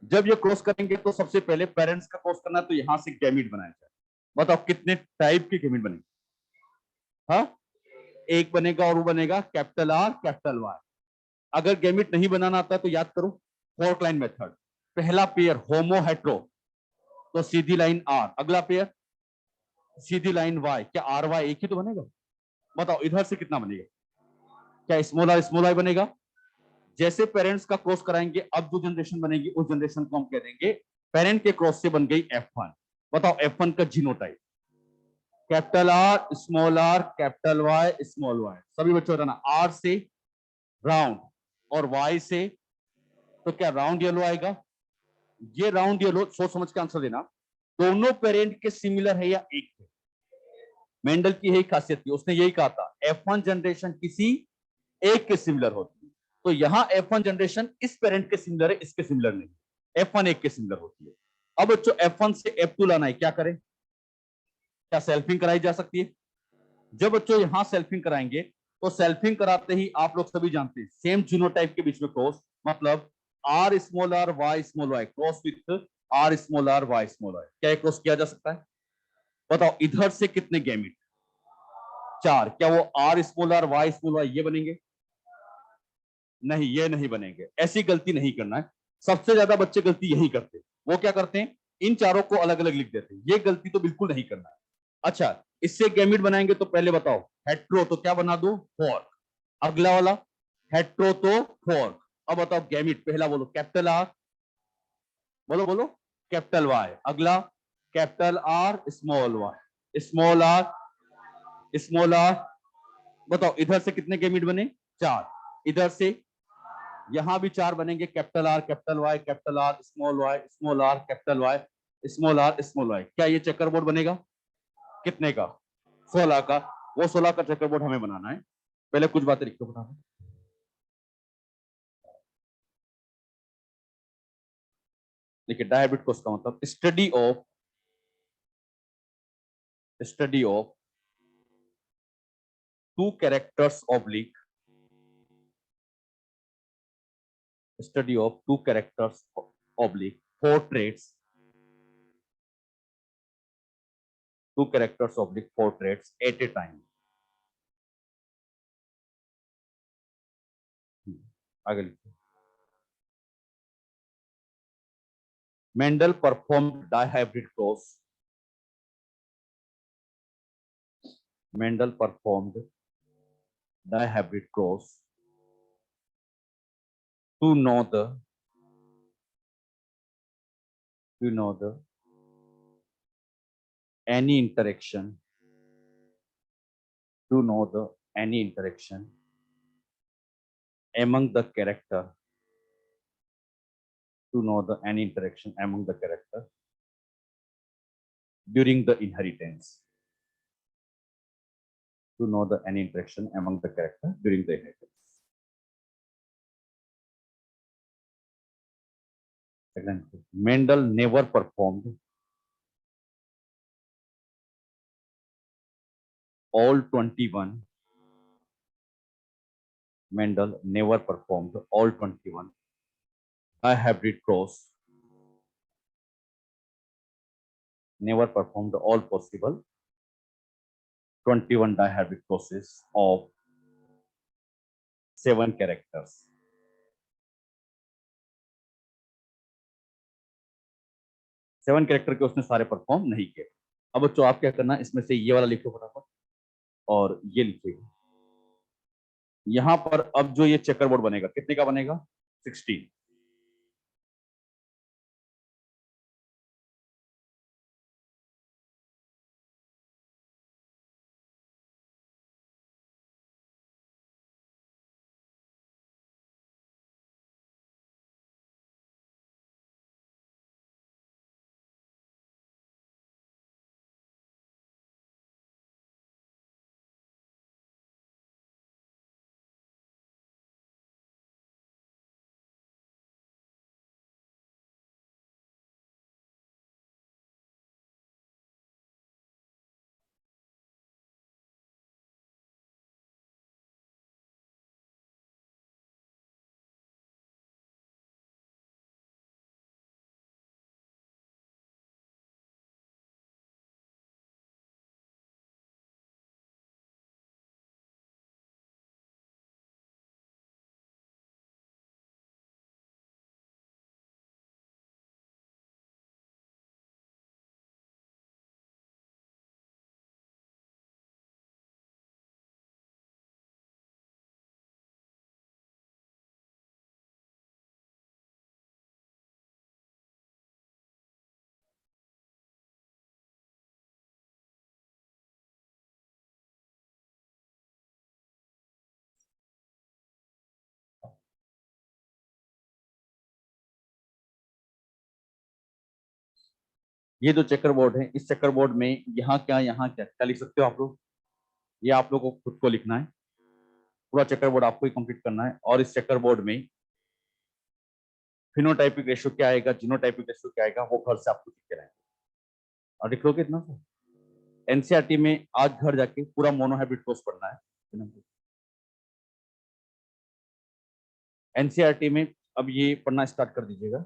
जब ये क्रॉस करेंगे तो सबसे पहले पेरेंट्स का क्रॉस करना है, तो यहां से गैमीट बनाया जाए। बताओ कितने टाइप के गैमीट बनेंगे? हाँ, एक बनेगा, और वो बनेगा कैपिटल आर कैपिटल वाई। अगर गैमीट नहीं बनाना आता तो याद करो, फोर्थ लाइन मेथड। पहला पेयर होमो हेट्रो, तो सीधी लाइन आर। अगला पेयर सीधी लाइन वाई। क्या आर वाई एक ही तो बनेगा? बताओ इधर से कितना बनेगा? क्या स्मॉल आर बनेगा? जैसे पेरेंट्स का क्रॉस कराएंगे, अब जो जनरेशन बनेगी उस जनरेशन को हम कह देंगे पेरेंट के क्रॉस से बन गई F1। बताओ F1 का genotype capital r capital y small y. सभी बच्चों बताना, आर से राउंड और वाई से, तो क्या राउंड येलो आएगा? ये राउंड येलो सोच समझ के आंसर देना। दोनों पेरेंट के सिमिलर है या एक है? मेंडल की यही खासियत थी, उसने यही कहा था F1 जनरेशन किसी एक के सिमिलर होती है। तो यहां F1 जनरेशन इस पेरेंट के सिमिलर है, इसके सिमिलर नहीं, F1 एक के सिमिलर होती है। अब बच्चों F1 से F2 लाना है, क्या करें? क्या सेल्फिंग कराई जा सकती है? जब बच्चों यहां सेल्फिंग कराएंगे तो सेल्फिंग कराते ही आप लोग सभी जानते हैं सेम जीनोटाइप के बीच में क्रॉस, मतलब r small r y small y cross with r small r y small y. क्या क्रॉस किया जा सकता है? बताओ इधर से कितने गैमिट? 4। क्या वो r small r y small y ये बनेंगे? नहीं, ये नहीं बनेंगे। ऐसी गलती नहीं करना है। सबसे ज्यादा बच्चे गलती यही करते हैं। वो क्या करते हैं? इन चारों को अलग अलग लिख देते हैं, ये गलती तो बिल्कुल नहीं करना है। अच्छा, इससे गैमिट बनाएंगे तो पहले बताओ, हेट्रो तो क्या बना दो, फॉर्क। अगला वाला हेट्रो तो फॉर्क। अब बताओ गैमिट, पहला बोलो कैपिटल आर, बोलो बोलो कैपिटल वाई। अगला capital r small y, small r small r. बताओ इधर से कितने गैमिट बने, 4। इधर से यहां भी 4 बनेंगे, capital r capital y, capital r small y, small r capital y, small r small y. क्या ये चेकर बोर्ड बनेगा? कितने का? 16 का। वो 16 का चेकर बोर्ड हमें बनाना है। पहले कुछ बातें लिख दो फटाफट। देखिए डायबिट को उसका मतलब study of two characters oblique study of two characters oblique four traits, two characters oblique four traits at a time. आगे लिखिए। Mendel performed dihybrid cross. Mendel performed dihybrid cross to know the any interaction among the character any interaction among the character during the inheritance. To know the any interaction among the character during the inheritance. Mendel never performed all 21. Mendel never performed all 21 dihybrid cross. Never performed all possible 21 dihybrid crosses of 7 characters. Seven character के उसने सारे perform नहीं किए। अब बच्चों आप क्या करना, इसमें से ये वाला लिखो फटाफट और ये लिखिएगा। यहां पर अब जो ये चेकर बोर्ड बनेगा कितने का बनेगा, 16। ये जो चेकर बोर्ड है, इस चेकर बोर्ड में यहाँ क्या क्या लिख सकते हो आप लोग, ये आप लोग को खुद को लिखना है। पूरा चेकर बोर्ड आपको ही कंप्लीट करना है। और इस चेकर बोर्ड में फिनोटाइपिक रेशियो क्या आएगा, जीनोटाइपिक रेशियो क्या आएगा, वो घर से आपको लिख के रहेंगे। और लिख लोगे इतना सा। एनसीईआरटी में आज घर जाके पूरा मोनोहाइब्रिड कोर्स पढ़ना है। एनसीईआरटी में अब ये पढ़ना स्टार्ट कर दीजिएगा।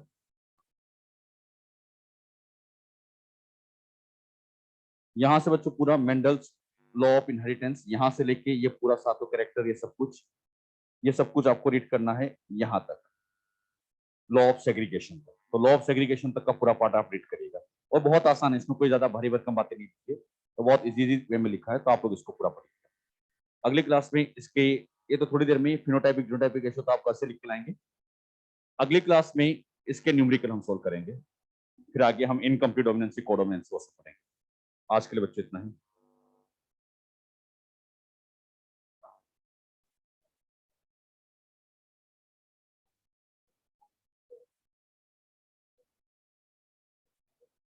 यहां से बच्चों पूरा मेंडल्स लॉ ऑफ इनहेरिटेंस, यहां से लेके ये पूरा सातों कैरेक्टर, ये सब कुछ आपको रीड करना है यहां तक, लॉ ऑफ सेग्रीगेशन तक। तो लॉ ऑफ सेग्रीगेशन तक का पूरा पार्ट आप रीड करिएगा, और बहुत आसान है, इसमें कोई ज्यादा भारी भरकम बातें नहीं लिखी है, तो बहुत इजी वे में लिखा है, तो आप लोग इसको पूरा पढ़िएगा। अगली क्लास में इसके, ये तो थोड़ी देर में फिनोटाइपिक जीनोटाइपिक रेशो तो आप कैसे लिख के लाएंगे, अगली क्लास में इसके न्यूमेरिकल हम सोल्व करेंगे, फिर आगे हम इनकम्प्लीट डोमिनेंसी कोडोमिनेंसी वो सब पढ़ेंगे। आज के लिए बच्चों इतना ही।